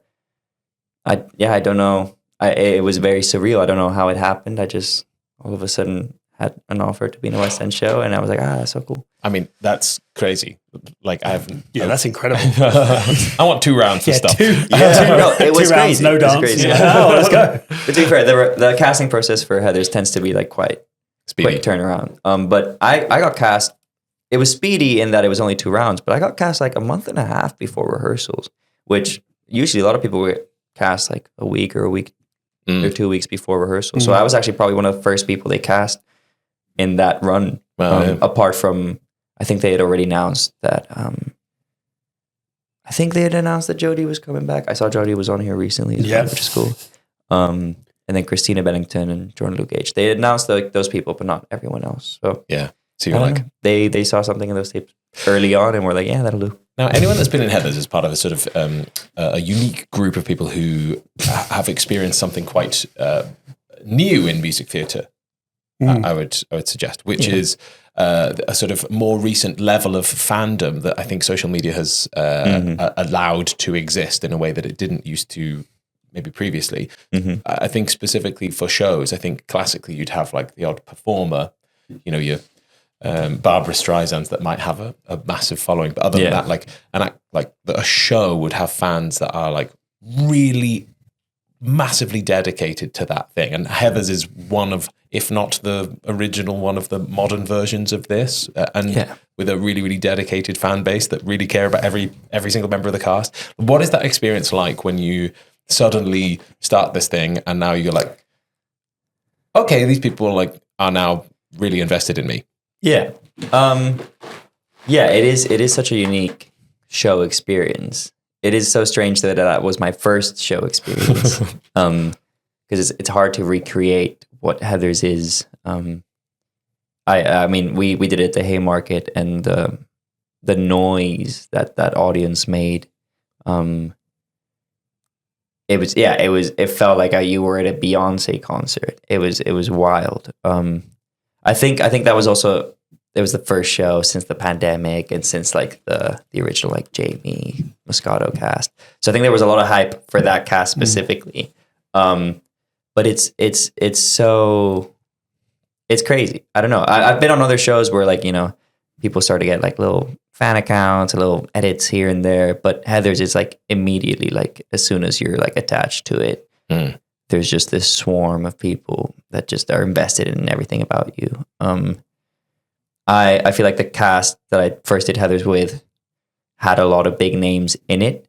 don't know. It was very surreal. I don't know how it happened. I just all of a sudden had an offer to be in a West End show, and I was like, that's so cool. I mean, that's crazy. Like, that's incredible. I want 2 rounds for stuff. No, it was 2 rounds, crazy. no dance. Crazy. Let's go. But to be fair, the casting process for Heathers tends to be like quite Speedy. quick turnaround. But I got cast. It was speedy in that it was only 2 rounds, but I got cast like a month and a half before rehearsals, which usually a lot of people were cast like a week or 2 weeks before rehearsal. So I was actually probably one of the first people they cast in that run. Apart from, I think they had already announced that. I think they had announced that Jodie was coming back. I saw Jodie was on here recently, which is cool. And then Christina Bennington and Jordan Luke H. They had announced like those people, but not everyone else. So yeah, so you're like they saw something in those tapes early on, and were like, yeah, that'll do. Now, anyone that's been in Heathers is part of a sort of a unique group of people who have experienced something quite new in music theatre. I would suggest, which is a sort of more recent level of fandom that I think social media has allowed to exist in a way that it didn't used to maybe previously. I think specifically for shows, I think classically you'd have like the odd performer, you know, your Barbara Streisands that might have a massive following, but other than that, like a show would have fans that are like really massively dedicated to that thing. And Heathers is one of, if not the original, one of the modern versions of this, with a really, really dedicated fan base that really care about every single member of the cast. What is that experience like when you suddenly start this thing and now you're like, okay, these people like are now really invested in me? Yeah. It is such a unique show experience. It is so strange that was my first show experience. Because it's hard to recreate what Heathers is. I mean, we did it at the Haymarket, and the noise that audience made, it felt like you were at a Beyonce concert. It was wild. I think that was also, it was the first show since the pandemic and since like the original like Jamie Moscato cast. So I think there was a lot of hype for that cast specifically. But it's crazy. I don't know. I've been on other shows where like, people start to get like little fan accounts, little edits here and there. But Heathers is like immediately, like as soon as you're like attached to it, there's just this swarm of people that just are invested in everything about you. I feel like the cast that I first did Heathers with had a lot of big names in it.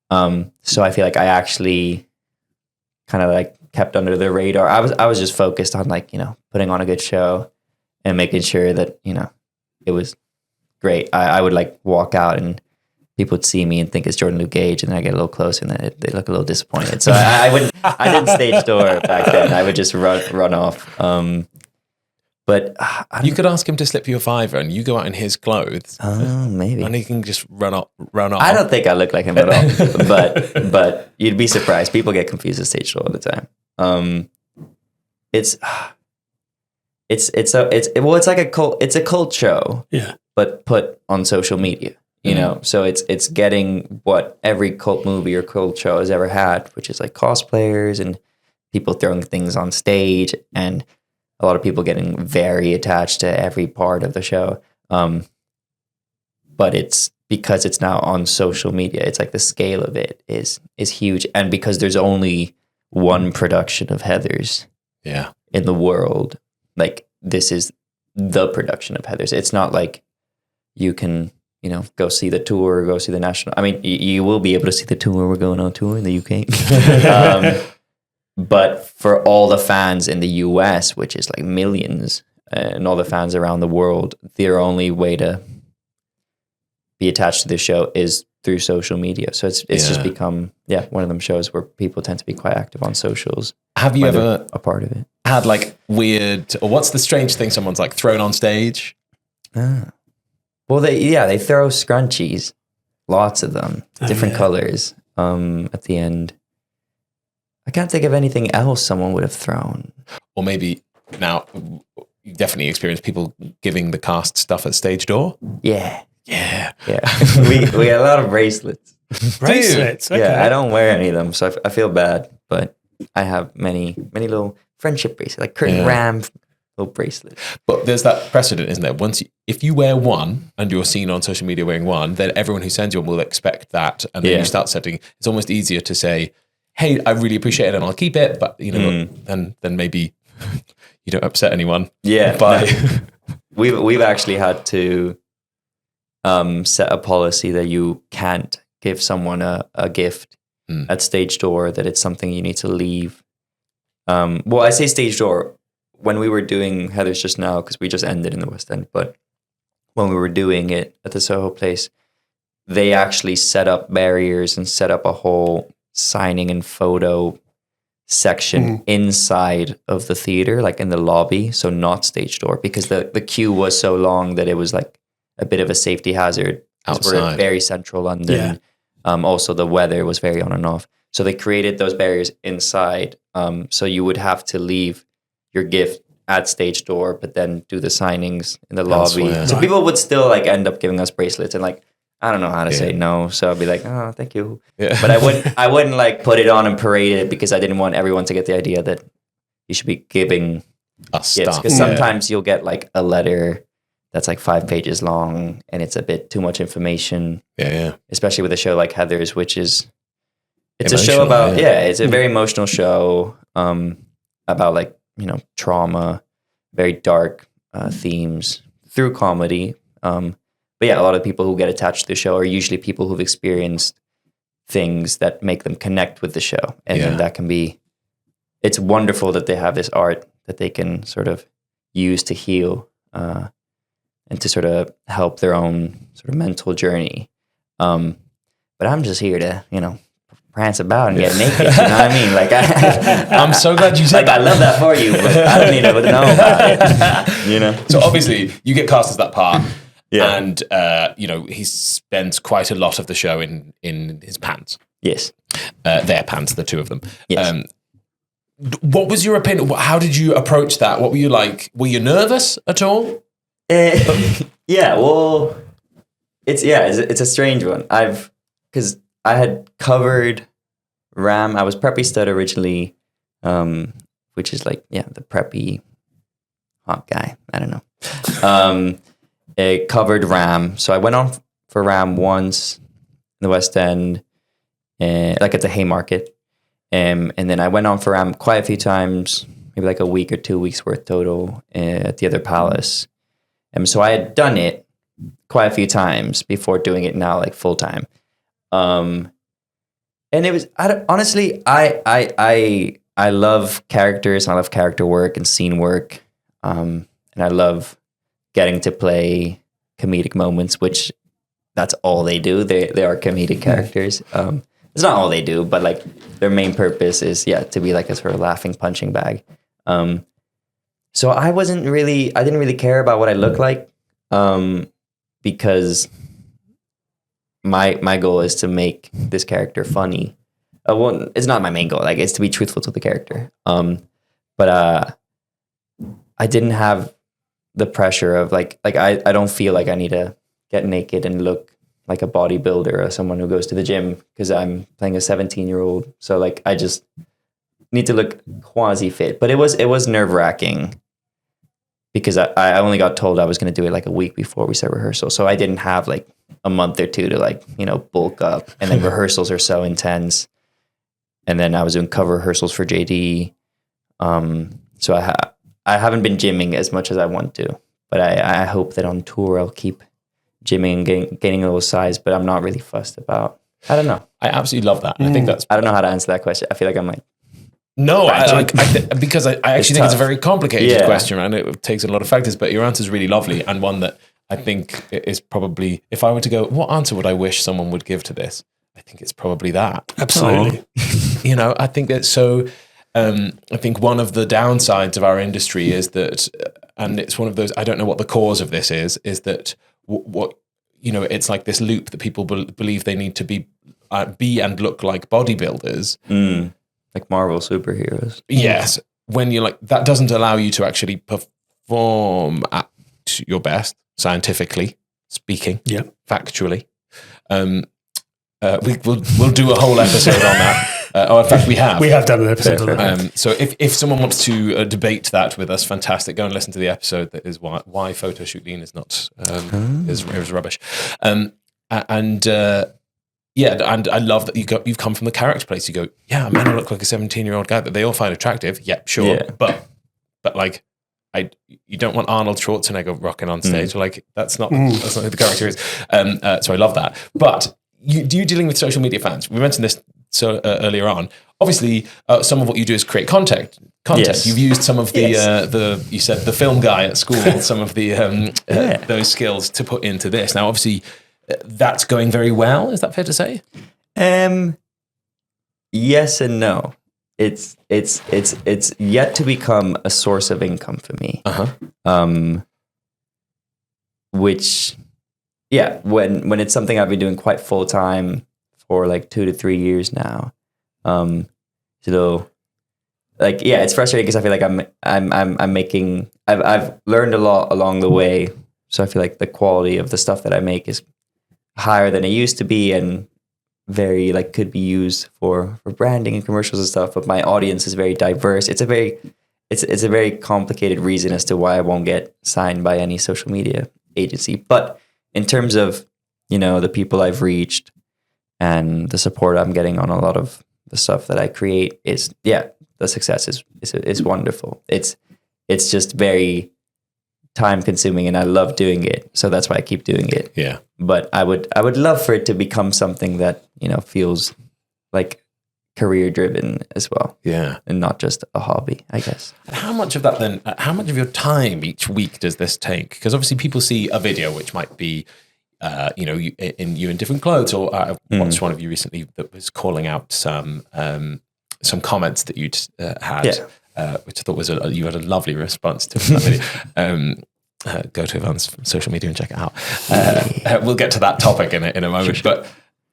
So I feel like I actually kind of like kept under the radar. I was just focused on like, putting on a good show and making sure that, it was great. I would like walk out and people would see me and think it's Jordan Luke Gage, and then I get a little closer and then they look a little disappointed. So I didn't stage door back then. I would just run off. But you could ask him to slip you a $5 and you go out in his clothes. Oh, maybe. And he can just run off. I don't think I look like him at all. but you'd be surprised. People get confused at stage door all the time. It's like a cult. It's a cult show. Yeah. But put on social media. So it's getting what every cult movie or cult show has ever had, which is like cosplayers and people throwing things on stage, and a lot of people getting very attached to every part of the show. But it's because it's now on social media. It's like the scale of it is huge, and because there's only one production of Heathers, in the world, like this is the production of Heathers. It's not like you can, go see the tour, go see the national. I mean, you will be able to see the tour. We're going on tour in the UK. But for all the fans in the US, which is like millions, and all the fans around the world, their only way to be attached to the show is through social media. So it's just become, one of them shows where people tend to be quite active on socials. Have you ever a part of it? Had like weird, or what's the strange thing someone's like thrown on stage? Well, they throw scrunchies, lots of them, different colors at the end. I can't think of anything else someone would have thrown. Or maybe now you definitely experienced people giving the cast stuff at stage door. Yeah. Yeah. we had a lot of bracelets. Bracelets? Okay. Yeah, I don't wear any of them, so I feel bad. But I have many little friendship bracelets, like Curtin Ram little bracelets. But there's that precedent, isn't there? If you wear one and you're seen on social media wearing one, then everyone who sends you one will expect that. And then you start setting, it's almost easier to say, hey, I really appreciate it and I'll keep it. But, then maybe you don't upset anyone. Yeah. But we've actually had to set a policy that you can't give someone a gift at stage door, that it's something you need to leave. Well, I say stage door. When we were doing Heathers just now, because we just ended in the West End, but when we were doing it at the Soho Place, they actually set up barriers and set up a whole signing and photo section inside of the theater, like in the lobby, so not stage door, because the queue was so long that it was like a bit of a safety hazard. Outside. We're in very central London. Also, the weather was very on and off. So they created those barriers inside. So you would have to leave your gift at stage door, but then do the signings in the lobby. So people would still like end up giving us bracelets, and like, I don't know how to say no. So I'd be like, oh, thank you. Yeah. But I wouldn't like put it on and parade it, because I didn't want everyone to get the idea that you should be giving us gifts. Because sometimes you'll get like a letter that's like 5 pages long and it's a bit too much information. Yeah. Especially with a show like Heathers, which is it's a show about it's a very emotional show about like, you know, trauma, very dark themes through comedy. But yeah, a lot of people who get attached to the show are usually people who've experienced things that make them connect with the show. And then that can be, it's wonderful that they have this art that they can sort of use to heal and to sort of help their own sort of mental journey. But I'm just here to, you know, prance about and get naked. You know what I mean? Like, I'm so glad you said like, that. I love that for you, but I don't need to know about it. You know? So obviously you get cast as that part. Yeah. And, you know, he spends quite a lot of the show in his pants. Yes. Their pants, the two of them. Yes. What was your opinion? How did you approach that? What were you like? Were you nervous at all? Yeah, well, it's a strange one. Because I had covered Ram. I was preppy stud originally, which is like, the preppy hot guy. I don't know. It covered Ram. So I went on for Ram once in the West End, like at the Haymarket. And then I went on for Ram quite a few times, maybe like a week or 2 weeks worth total at the other Palace. So I had done it quite a few times before doing it now, like full time. And it was, honestly, I love characters, and I love character work and scene work. And I love getting to play comedic moments, which that's all they do. They are comedic characters. It's not all they do, but like their main purpose is, to be like a sort of laughing punching bag. So I didn't really care about what I look like, because my goal is to make this character funny. Well, it's not my main goal. Like, it's to be truthful to the character. But I didn't have the pressure of like I don't feel like I need to get naked and look like a bodybuilder or someone who goes to the gym, because I'm playing a 17-year-old. So like I just need to look quasi fit. But it was nerve-wracking, because I only got told I was going to do it like a week before we start rehearsal. So I didn't have like a month or two to like, you know, bulk up. And then rehearsals are so intense. And then I was doing cover rehearsals for JD. So I haven't been gymming as much as I want to, but I hope that on tour I'll keep gymming and gaining a little size, but I'm not really fussed about, I don't know. I absolutely love that. I think that's... I don't know how to answer that question. I feel like I'm like... No, because I actually think it's a very complicated question, and it takes a lot of factors, but your answer is really lovely, and one that I think is probably, if I were to go, what answer would I wish someone would give to this? I think it's probably that. Absolutely. You know, I think that so... I think one of the downsides of our industry is that, and it's one of those, I don't know what the cause of this is that what you know, it's like this loop that people believe they need to be and look like bodybuilders. Like Marvel superheroes. Yes. When you're like, that doesn't allow you to actually perform at your best, scientifically speaking, factually. We'll do a whole episode on that. In fact, we have. We have done an episode on that. So if someone wants to debate that with us, fantastic. Go and listen to the episode that is why photo shoot lean is not is rubbish. And I love that you've come from the character place. You go, I may not look like a 17-year-old guy that they all find attractive. Yeah, sure, but like. You don't want Arnold Schwarzenegger rocking on stage. Like that's not who the character is. So I love that. But you dealing with social media fans. We mentioned this earlier on. Obviously, some of what you do is create content. Yes. You've used some of the you said the film guy at school. Some of the those skills to put into this. Now, obviously, that's going very well. Is that fair to say? Yes and no. It's yet to become a source of income for me. Which, when it's something I've been doing quite full time for like 2 to 3 years now. So like, it's frustrating because I feel like I've learned a lot along the way. So I feel like the quality of the stuff that I make is higher than it used to be, and very like could be used for branding and commercials and stuff, but my audience is very diverse. It's a very complicated reason as to why I won't get signed by any social media agency. But in terms of, the people I've reached and the support I'm getting on a lot of the stuff that I create the success is wonderful. It's just very time consuming, and I love doing it. So that's why I keep doing it. Yeah. But I would love for it to become something that, feels like career driven as well. Yeah. And not just a hobby, I guess. And how much of that then, how much of your time each week does this take? Because obviously people see a video which might be, you in different clothes, or I watched one of you recently that was calling out some comments that you'd had, which I thought was you had a lovely response to that video. Go to Ivan's social media and check it out. We'll get to that topic in a moment. Sure.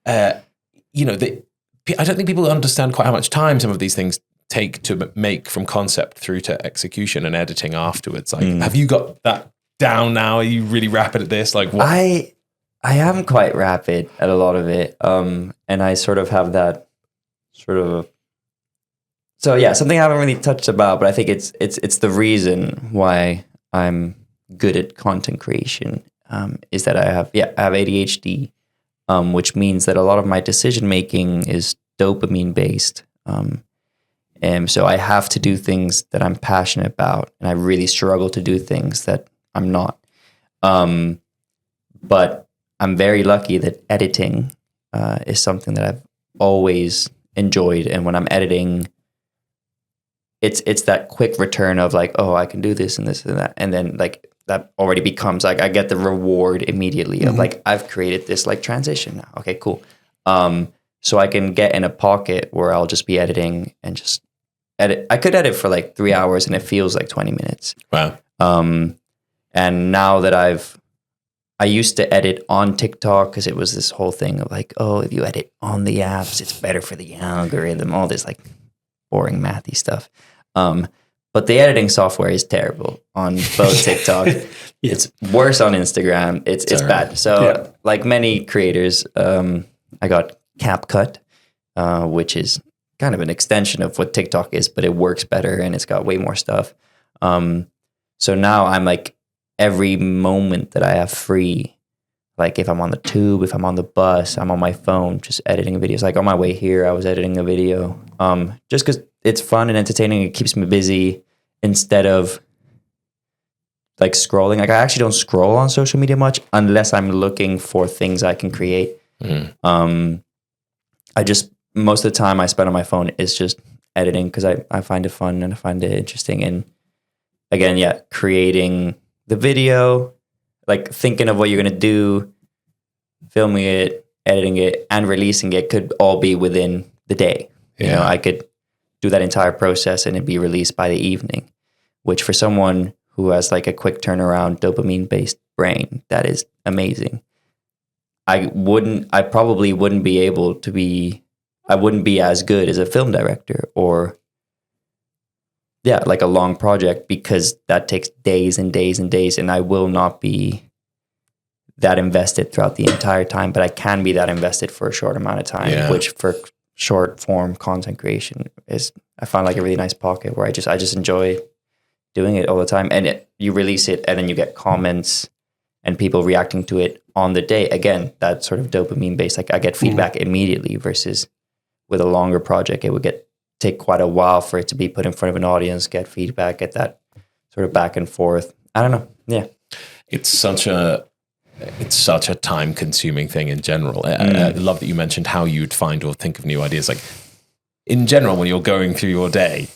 But, I don't think people understand quite how much time some of these things take to make from concept through to execution and editing afterwards. Like, have you got that down now? Are you really rapid at this? Like, what? I am quite rapid at a lot of it. And I sort of have that sort of... So yeah, something I haven't really touched about, but I think it's the reason why I'm good at content creation, is that I have ADHD, which means that a lot of my decision making is dopamine based. And so I have to do things that I'm passionate about, and I really struggle to do things that I'm not. But I'm very lucky that editing is something that I've always enjoyed, and when I'm editing, it's that quick return of like, oh, I can do this and this and that, and then like that already becomes like I get the reward immediately of like I've created this like transition now. Okay, cool. So I can get in a pocket where I'll just be editing and just edit. I could edit for like 3 hours and it feels like 20 minutes. Wow. And now that I used to edit on TikTok because it was this whole thing of like, oh, if you edit on the apps, it's better for the algorithm, all this like boring mathy stuff. But the editing software is terrible on both TikTok. It's worse on Instagram. It's bad. So like many creators, I got CapCut, which is kind of an extension of what TikTok is, but it works better and it's got way more stuff. So now I'm like, every moment that I have free, like if I'm on the tube, if I'm on the bus, I'm on my phone just editing videos. Like on my way here, I was editing a video, just because it's fun and entertaining. It keeps me busy instead of like scrolling. Like I actually don't scroll on social media much unless I'm looking for things I can create. I just, most of the time I spend on my phone is just editing because I find it fun and I find it interesting. And again, creating the video, like thinking of what you're going to do, filming it, editing it, and releasing it could all be within the day. You know, I could do that entire process and it'd be released by the evening, which for someone who has like a quick turnaround, dopamine-based brain, that is amazing. I probably wouldn't be able to be, I wouldn't be as good as a film director or like a long project, because that takes days and days and days, and I will not be that invested throughout the entire time, but I can be that invested for a short amount of time, which for short form content creation is, I find like a really nice pocket where I just enjoy doing it all the time. And you release it and then you get comments and people reacting to it on the day. Again, that sort of dopamine based, like I get feedback immediately, versus with a longer project, it would take quite a while for it to be put in front of an audience, get feedback, get that sort of back and forth. I don't know. Yeah. It's such a time consuming thing in general. I love that you mentioned how you'd find or think of new ideas. Like in general, when you're going through your day,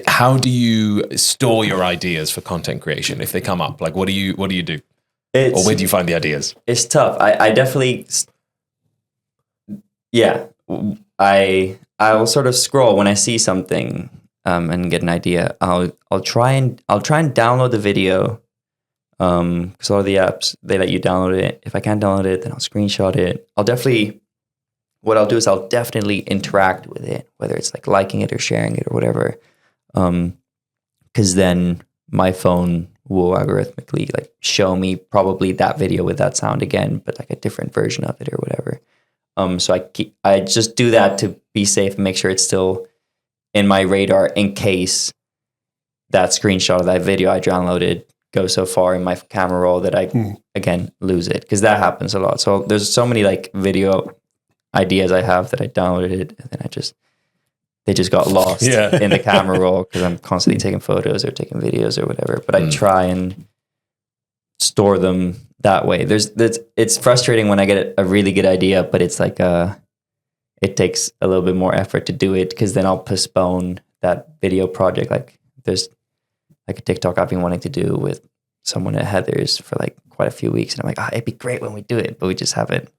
how do you store your ideas for content creation? If they come up, like what do you do? Or where do you find the ideas? It's tough. I definitely, I'll sort of scroll when I see something and get an idea. I'll try and download the video. Because a lot of the apps, they let you download it. If I can't download it, then I'll screenshot it. What I'll do is I'll definitely interact with it, whether it's like liking it or sharing it or whatever. Because then my phone will algorithmically like show me probably that video with that sound again, but like a different version of it or whatever. So I just do that to be safe and make sure it's still in my radar in case that screenshot of that video I downloaded go so far in my camera roll that I again lose it, because that happens a lot. So there's so many like video ideas I have that I downloaded and then they just got lost in the camera roll because I'm constantly taking photos or taking videos or whatever. But I try and store them that way. It's frustrating when I get a really good idea, but it's like it takes a little bit more effort to do it, because then I'll postpone that video project. Like there's like a TikTok I've been wanting to do with someone at Heather's for like quite a few weeks, and I'm like, it'd be great when we do it, but we just haven't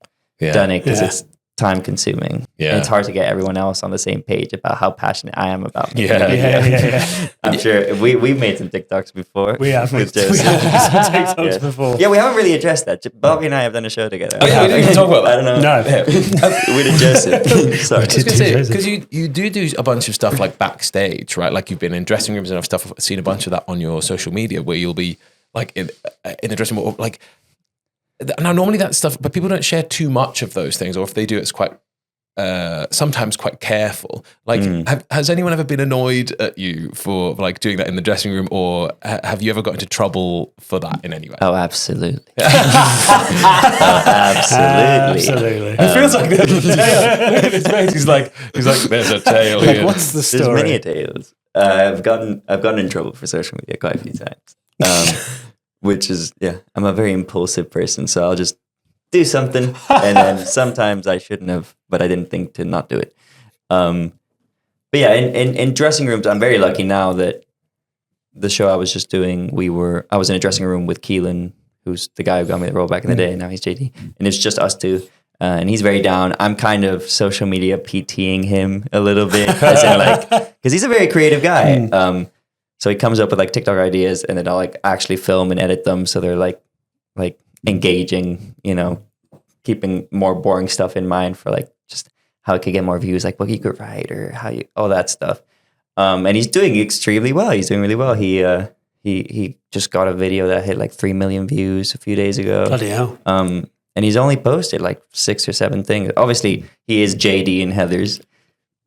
done it because it's time consuming. Yeah. And it's hard to get everyone else on the same page about how passionate I am about making Yeah. I'm sure we've made some TikToks before. We have made some TikToks before. Yeah, we haven't really addressed that. Bobby and I have done a show together. Oh, yeah, we didn't even talk about that. I don't know. No. We did Joseph. Sorry. Because you do a bunch of stuff like backstage, right? Like you've been in dressing rooms and stuff. I've seen a bunch of that on your social media where you'll be like in the dressing room, like. Now, normally that stuff, but people don't share too much of those things, or if they do, it's quite sometimes quite careful. Like, has anyone ever been annoyed at you for like doing that in the dressing room, or have you ever got into trouble for that in any way? Oh, absolutely. Absolutely. It feels like there's a tale. Look at his face. He's like, there's a tale. Like, what's the story? There's many tales. I've gotten in trouble for social media quite a few times. Which is, I'm a very impulsive person, so I'll just do something, and then sometimes I shouldn't have, but I didn't think to not do it. But yeah, in dressing rooms, I'm very lucky now that the show I was just doing, I was in a dressing room with Keelan, who's the guy who got me the role back in the day, and now he's JD, and it's just us two, and he's very down. I'm kind of social media PTing him a little bit, as in like, because he's a very creative guy. So he comes up with like TikTok ideas, and then I'll like actually film and edit them so they're like engaging, keeping more boring stuff in mind for like just how it could get more views, like what you could write or all that stuff. And he's doing extremely well. He's doing really well. He just got a video that hit like 3 million views a few days ago. Bloody hell. And he's only posted like 6 or 7 things. Obviously, he is JD and Heather's.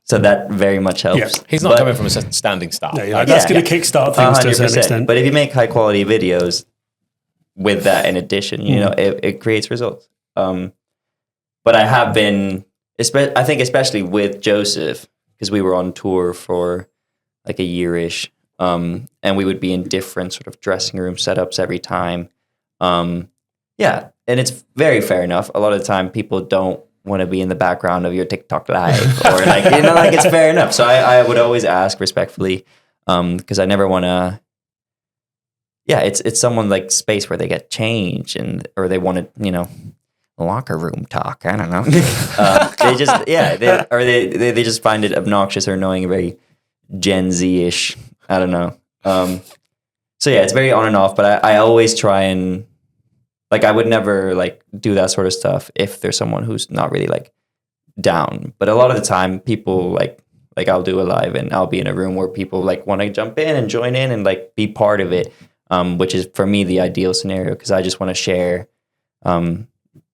So that very much helps. Yeah. He's not coming from a standing start. No, that's going to kickstart things to a certain extent. But if you make high quality videos with that in addition, it creates results. But I have been, I think especially with Joseph, because we were on tour for like a year-ish, and we would be in different sort of dressing room setups every time. And it's very fair enough. A lot of the time people don't want to be in the background of your TikTok live, or like, like it's fair enough. So I would always ask respectfully, because I never want to, it's someone like space where they get change or they want to, locker room talk. I don't know. They just, they just find it obnoxious or annoying, very Gen Z-ish. I don't know. So it's very on and off, but I always try and, like, I would never like do that sort of stuff if there's someone who's not really like down. But a lot of the time, people like I'll do a live and I'll be in a room where people like want to jump in and join in and like be part of it, which is for me the ideal scenario, because I just want to share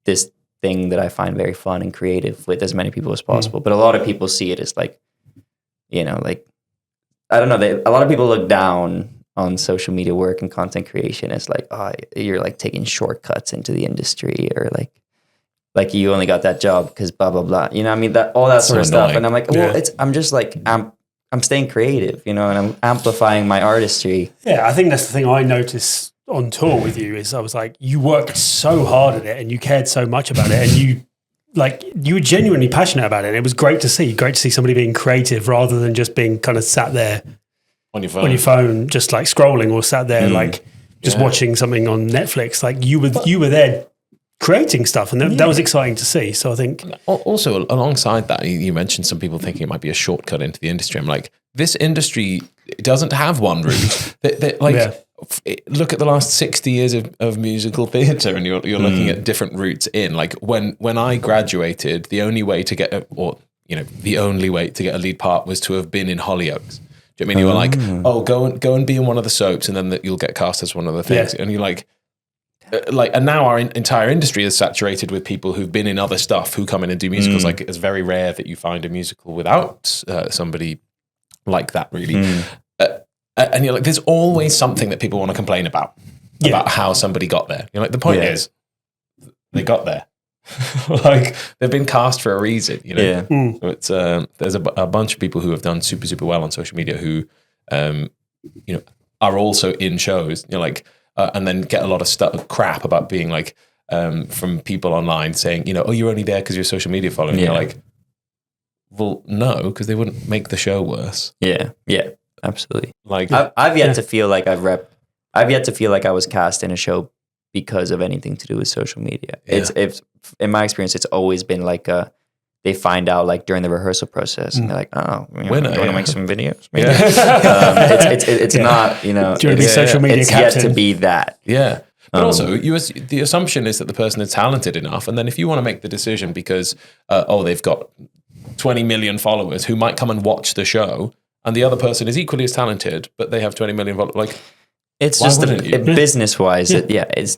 this thing that I find very fun and creative with as many people as possible. But a lot of people see it as like, like, I don't know, a lot of people look down on social media work and content creation as like, you're like taking shortcuts into the industry, or like you only got that job because blah blah blah. I mean, that all that sort of stuff. And I'm like, I'm just like I'm staying creative, and I'm amplifying my artistry. Yeah, I think that's the thing I noticed on tour with you is I was like, you worked so hard at it and you cared so much about it, and you were genuinely passionate about it. And it was great to see somebody being creative rather than just being kind of sat there on your phone, just like scrolling, or sat there like just watching something on Netflix. Like you were there creating stuff, and that was exciting to see. So I think also alongside that, you mentioned some people thinking it might be a shortcut into the industry. I'm like, this industry doesn't have one route. Look at the last 60 years of musical theatre, and you're looking at different routes in. Like when I graduated, the only way to get a lead part was to have been in Hollyoaks. Do you know what I mean? You were like, go and be in one of the soaps, and then you'll get cast as one of the things. And you're like, and now our entire industry is saturated with people who've been in other stuff who come in and do musicals. Like, it's very rare that you find a musical without somebody like that, really. And you're like, there's always something that people want to complain about. about how somebody got there. You're like, the point Yeah. is, they got there. Like, they've been cast for a reason, you know? Yeah. It's, there's a bunch of people who have done super, super well on social media who, you know, are also in shows, you know, like, and then get a lot of crap about being like, from people online saying, you know, oh, you're only there because you're social media following. You're like, well, no, because they wouldn't make the show worse. Yeah, absolutely. Like, I've yet to feel like I've yet to feel like I was cast in a show because of anything to do with social media. Yeah. It's in my experience, it's always been like they find out like during the rehearsal process, and they're like, "Oh, you want to make some videos?" Maybe. It's not, you know, Do you want to be social media it's captain? yet to be that. yeah. But also, the assumption is that the person is talented enough, and then if you want to make the decision because they've got 20 million followers who might come and watch the show, and the other person is equally as talented, but they have 20 million followers, like. It's Why just wouldn't you? business wise. It is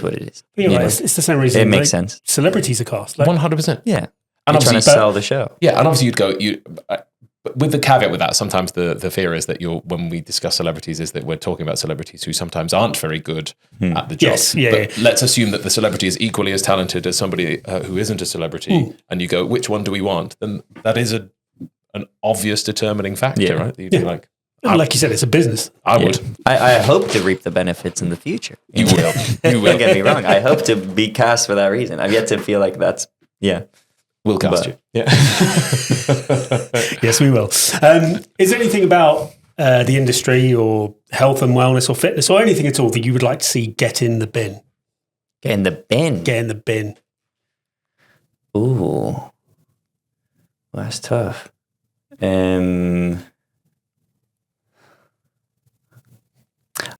what it is. But you're You right, know? it's the same reason. It makes sense. Celebrities are cast. Like, 100%. Yeah, And you're obviously, trying to sell the show. yeah, and obviously with the caveat with that, sometimes the fear is that when we discuss celebrities is that we're talking about celebrities who sometimes aren't very good at the job. Yes, yeah, But let's assume that the celebrity is equally as talented as somebody who isn't a celebrity, and you go, which one do we want? Then that is an obvious determining factor, Yeah. right? You'd be like, and like you said, it's a business. I would. I hope to reap the benefits in the future. You will. You will. Don't get me wrong. I hope to be cast for that reason. I've yet to feel like that's We'll cast But- you. Yeah. Yes, we will. Is there anything about the industry or health and wellness or fitness or anything at all that you would like to see get in the bin? Get in the bin. Get in the bin. Ooh, well, that's tough.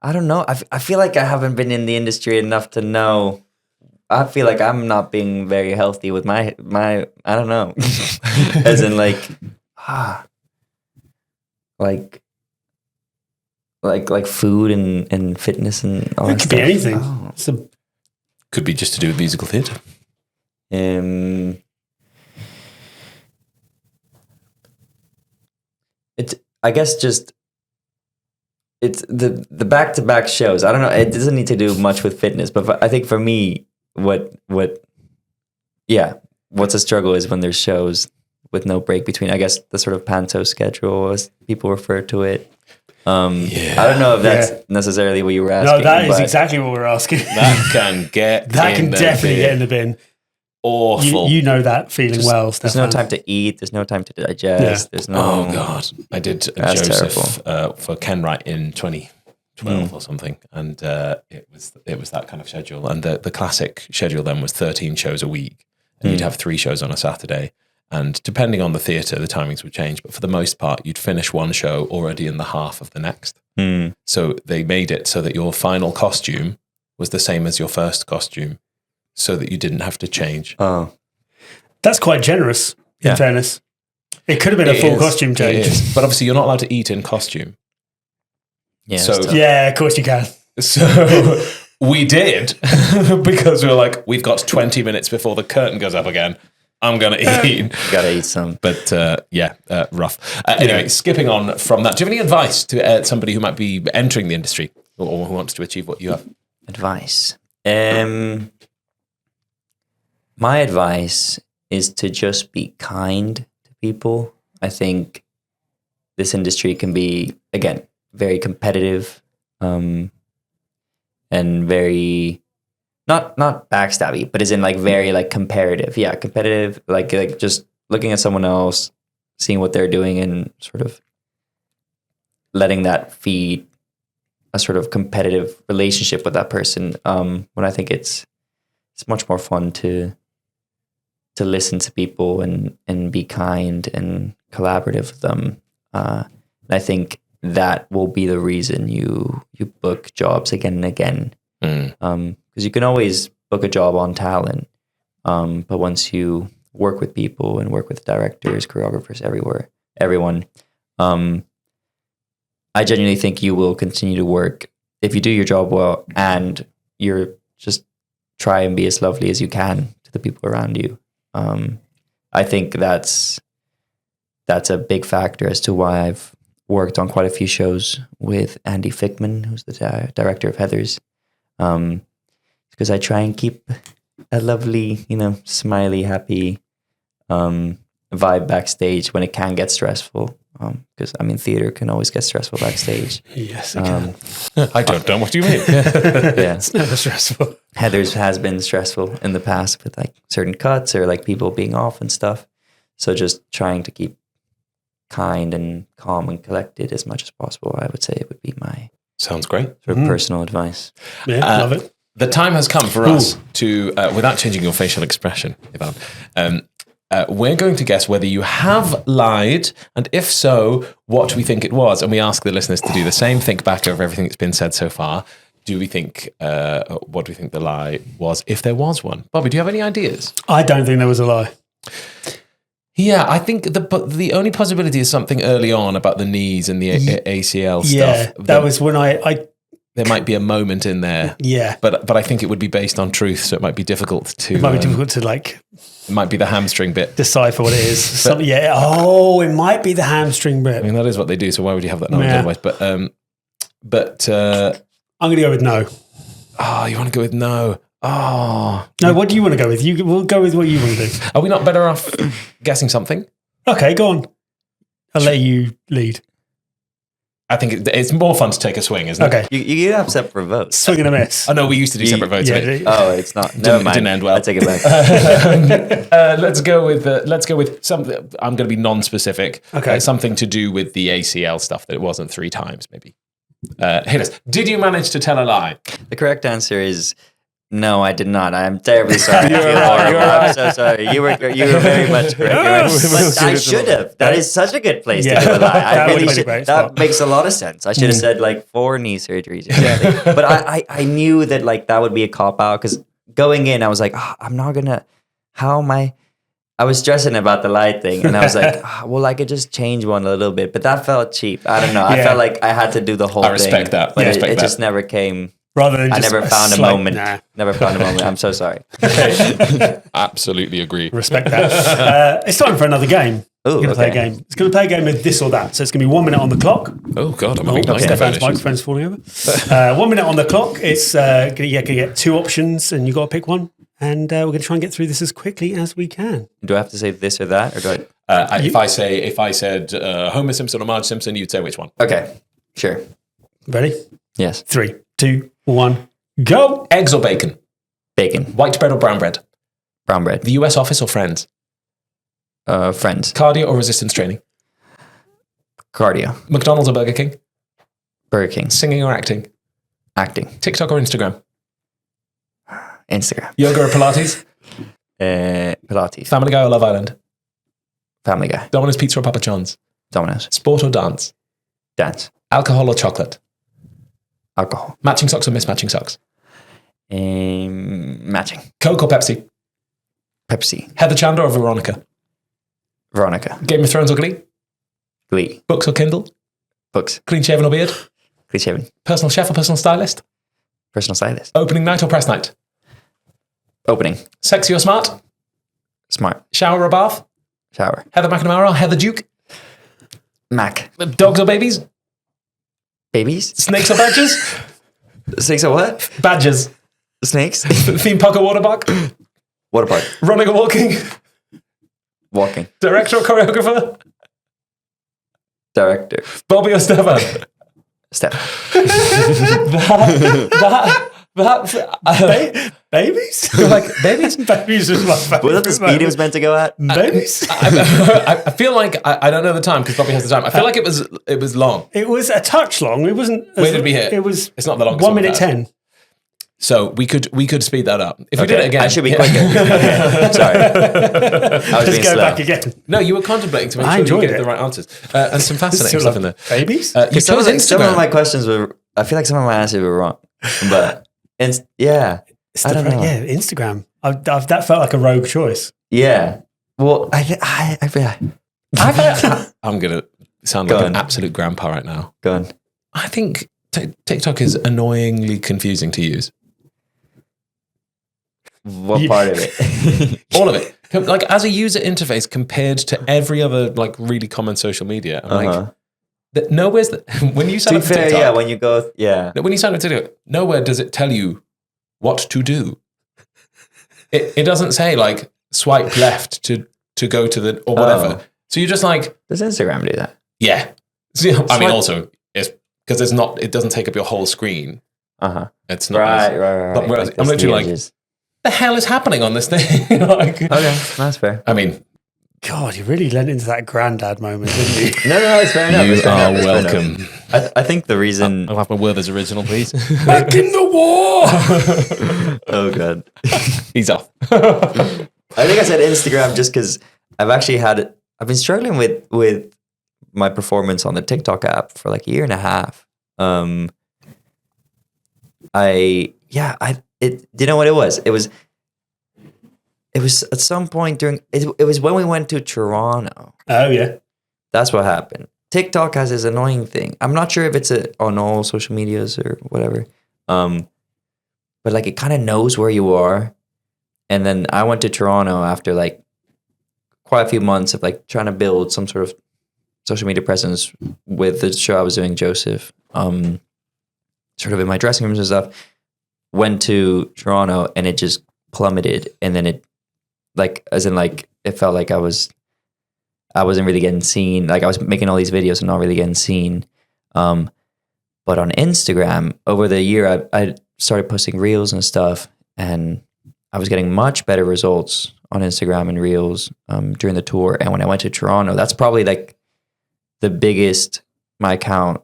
I don't know. I feel like I haven't been in the industry enough to know. I feel like I'm not being very healthy with my I don't know. As in like food and fitness and all It that could stuff. be anything. Oh. It's a, Could be just to do with musical theatre. It's I guess just it's the back-to-back shows. I don't know. It doesn't need to do much with fitness, but I think for me, what's a struggle is when there's shows with no break between. I guess the sort of panto schedule, as people refer to it. I don't know if that's necessarily what you were asking. no, that is but exactly what we're asking. That can get That in can the definitely bin. get in the bin. Awful. You know that feeling well, There's no Steffan. time to eat. There's no time to digest. Yeah. There's no. Oh God! I did That's Joseph for Ken Wright in 2012 or something, and it was that kind of schedule. And the classic schedule then was 13 shows a week, and you'd have 3 shows on a Saturday. And depending on the theatre, the timings would change. But for the most part, you'd finish one show already in the half of the next. So they made it so that your final costume was the same as your first costume, so that you didn't have to change. Oh. That's quite generous, in Yeah. fairness. It could have been a full costume It change. is. But obviously, you're not allowed to eat in costume. Yeah. So- it's tough. Yeah, of course you can. So we did because we were like, we've got 20 minutes before the curtain goes up again. I'm going to eat. You gotta eat some. But rough. Anyway, skipping on from that, do you have any advice to somebody who might be entering the industry or who wants to achieve what you have? Advice. My advice is to just be kind to people. I think this industry can be, again, very competitive, and very not backstabby, but is in like very like comparative. Yeah, competitive, like just looking at someone else, seeing what they're doing and sort of letting that feed a sort of competitive relationship with that person. When I think it's much more fun to listen to people and be kind and collaborative with them. And I think that will be the reason you book jobs again and again. Because you can always book a job on talent, but once you work with people and work with directors, choreographers, everyone, I genuinely think you will continue to work if you do your job well and you're just try and be as lovely as you can to the people around you. I think that's a big factor as to why I've worked on quite a few shows with Andy Fickman, who's the director of Heathers. Because I try and keep a lovely, smiley, happy vibe backstage when it can get stressful. Because theater can always get stressful backstage. Yes, it can. I don't know. What do you mean? Yeah, It's never stressful. Heather's has been stressful in the past with like certain cuts or like people being off and stuff. So just trying to keep kind and calm and collected as much as possible, I would say it would be my Sounds great. sort of personal advice. Yeah, love it. The time has come for us to, without changing your facial expression, Ivan, we're going to guess whether you have lied, and if so, what we think it was. And we ask the listeners to do the same, think back over everything that's been said so far. Do we think, what do we think the lie was, if there was one? Bobby, do you have any ideas? I don't think there was a lie. Yeah, I think the only possibility is something early on about the knees and the ACL stuff. Yeah, that was when I there might be a moment in there. Yeah. But I think it would be based on truth, so it might be difficult to... It might be difficult to It might be the hamstring bit. decipher what it is. Something, yeah. Oh, it might be the hamstring bit. I mean, that is what they do, so why would you have that knowledge otherwise? But I'm going to go with no. oh, you want to go with no? Oh. No, what do you want to go with? We'll go with what you want to do. Are we not better off guessing something? Okay, go on. I'll let you lead. I think it's more fun to take a swing, isn't it? Okay. You have separate votes. Swing and a miss. Oh, no, we used to do separate votes. Yeah, right? Oh, it's not. Never mind. Didn't end well. I take it back. Let's go with something. I'm going to be non-specific. Okay. Something to do with the ACL stuff that it wasn't 3 times, maybe. Hit us. Did you manage to tell a lie? The correct answer is no, I did not. I am terribly sorry. I feel horrible. I'm so sorry. You were very much correct. But I should have. That is such a good place to do a lie. That I would really have been a should. great That spot. makes a lot of sense. I should have said like 4 knee surgeries or something. But I knew that like that would be a cop out because going in, I was like, I'm not gonna. How am I? I was stressing about the light thing, and I was like, well, I could just change one a little bit, but that felt cheap. I don't know. I felt like I had to do the whole thing. I respect that. But I respect it that. just never came. Rather than I just never found a slight- moment. Nah. Never found a moment. I'm so sorry. Absolutely agree. Respect that. It's time for another game. Ooh, We're going to play a okay. game. It's going to play a game of this or that. So it's going to be 1 minute on the clock. Oh, God. I'm Oh, having nice Steffan's definitions. microphone's falling over. 1 minute on the clock. It's going to get 2 options, and you've got to pick one. And we're going to try and get through this as quickly as we can. Do I have to say this or that, or do I? If I said Homer Simpson or Marge Simpson, you'd say which one? Okay, sure. Ready? Yes. 3, 2, 1, go. Eggs or bacon? Bacon, White bread or brown bread? brown bread, The US office or Friends? friends, Cardio or resistance training? cardio, McDonald's or Burger King? Burger King, Singing or acting? acting, TikTok or Instagram? Instagram, Yoga or Pilates? Pilates, Family Guy or Love Island? Family Guy, Domino's Pizza or Papa John's? Domino's, Sport or dance? dance, Alcohol or chocolate? alcohol, Matching socks or mismatching socks? matching, Coke or Pepsi? Pepsi, Heather Chandler or Veronica? Veronica, Game of Thrones or Glee? Glee, Books or Kindle? books, Clean shaven or beard? clean shaven, Personal chef or personal stylist? personal stylist, Opening night or press night? opening, Sexy or smart? smart, Shower or bath? shower, Heather McNamara or Heather Duke? Mac, Dogs or babies? babies, Snakes or badgers? snakes or what? Badgers. Snakes, Theme park or water park? water park, Running or walking? walking, Director or choreographer? director, Bobby or Steffan? step, Babies? You're like, babies? Babies was my favorite. was that the speed it was meant to go at? Babies? I feel like, I don't know the time because Bobby has the time. I feel like it was long. It was a touch long. It wasn't. Where did we hit? It was. It's not the longest 1 one minute we've had. 10. So we could speed that up. If we did it again. I should be quicker. Okay, sorry. I was Let's being go slow. back again. No, you were contemplating to make I sure you enjoyed get it. the right answers. And some fascinating stuff in there. Babies? You Some chose of Instagram. my questions were. I feel like some of my answers were wrong, but yeah, It's I don't know. Yeah, Instagram. That felt like a rogue choice. yeah. Well, I feel. I'm going to sound Go like on. an absolute grandpa right now. Go on. I think TikTok is annoyingly confusing to use. What part of it? All of it. Like as a user interface compared to every other like really common social media. I'm like, nowhere's when you sign To up be for fair, TikTok. yeah. When you go, yeah. When you sign up to TikTok, nowhere does it tell you what to do. It doesn't say like swipe left to go to the or whatever. Oh. So you're just like, Does Instagram do that? yeah. So, I mean, also it's because it doesn't take up your whole screen. It's not Right. But whereas Like I'm literally like, edges. the hell is happening on this thing? Like, Okay, that's fair. I mean, God, you really lent into that granddad moment, didn't you? No, it's fair enough. you it's fair are enough, it's fair enough. welcome. I think the reason. I'll have my Werther's original, please. Back in the war. Oh god. He's off. I think I said Instagram just because I've been struggling with my performance on the TikTok app for like a year and a half. Do you know what it was? It was at some point during it was when we went to Toronto. Oh yeah. That's what happened. TikTok has this annoying thing. I'm not sure if it's on all social medias or whatever. But like it kind of knows where you are. And then I went to Toronto after like quite a few months of like trying to build some sort of social media presence with the show I was doing, Joseph. Sort of in my dressing rooms and stuff. Went to Toronto and it just plummeted. And then it it felt like I wasn't really getting seen. Like I was making all these videos and not really getting seen. But on Instagram, over the year, I started posting reels and stuff, and I was getting much better results on Instagram and reels during the tour. And when I went to Toronto, that's probably like the biggest my account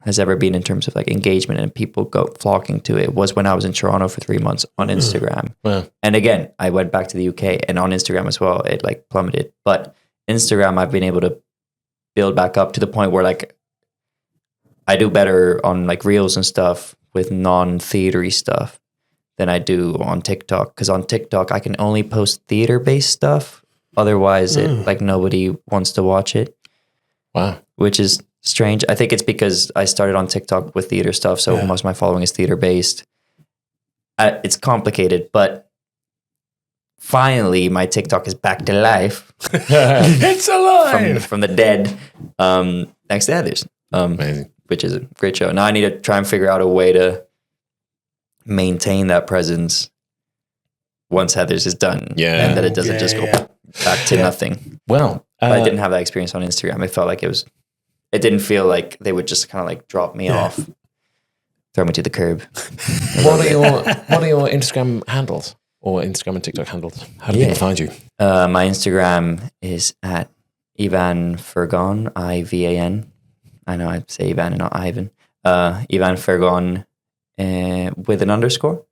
has ever been in terms of like engagement and people flocking to it, was when I was in Toronto for 3 months on Instagram. Wow. And again, I went back to the UK and on Instagram as well, it like plummeted. But Instagram, I've been able to build back up to the point where like I do better on like reels and stuff with non-theatery stuff than I do on TikTok. Because on TikTok, I can only post theater-based stuff. Otherwise, like nobody wants to watch it. Wow. Which is strange. I think it's because I started on TikTok with theater stuff, so most of my following is theater-based. It's complicated, but finally, my TikTok is back to life. It's alive from the dead, thanks to others. Amazing. Which is a great show. Now I need to try and figure out a way to maintain that presence once Heathers is done. Yeah. And that it doesn't just go back to nothing. Well, But I didn't have that experience on Instagram. It felt like it didn't feel like they would just kind of like drop me off, throw me to the curb. what are your Instagram handles or Instagram and TikTok handles? How do people find you? My Instagram is at Ivan Fergon, IVAN. I know I say Ivan and not Ivan. Ivan Fergon with an underscore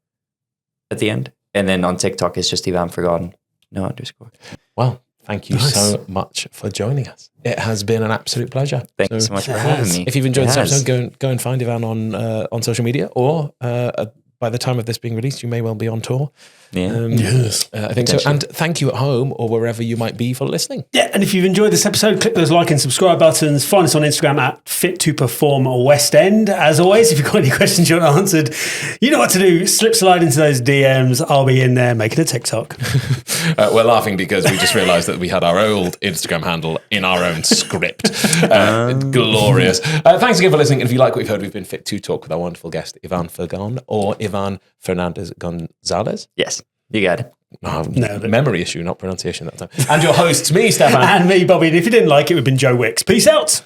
at the end. And then on TikTok, it's just Ivan Fergon, no underscore. Well, thank you so much for joining us. It has been an absolute pleasure. Thank you so much for having me. If you've enjoyed this episode, go and find Ivan on social media, or by the time of this being released, you may well be on tour. Yeah. Yes. I think so. And thank you at home or wherever you might be for listening. Yeah, and if you've enjoyed this episode, click those like and subscribe buttons. Find us on Instagram at Fit to Perform West End. As always, if you've got any questions you want answered, you know what to do. Slip slide into those DMs. I'll be in there making a TikTok. We're laughing because we just realised that we had our old Instagram handle in our own script. Glorious. Thanks again for listening. And if you like what you've heard, we've been fit to talk with our wonderful guest, Ivan Fergon, or Ivan Fernandez Gonzalez. Yes, you got it. Memory issue, not pronunciation that time. And your hosts, me, Steffan. And me, Bobby. And if you didn't like it, we've been Joe Wicks. Peace out.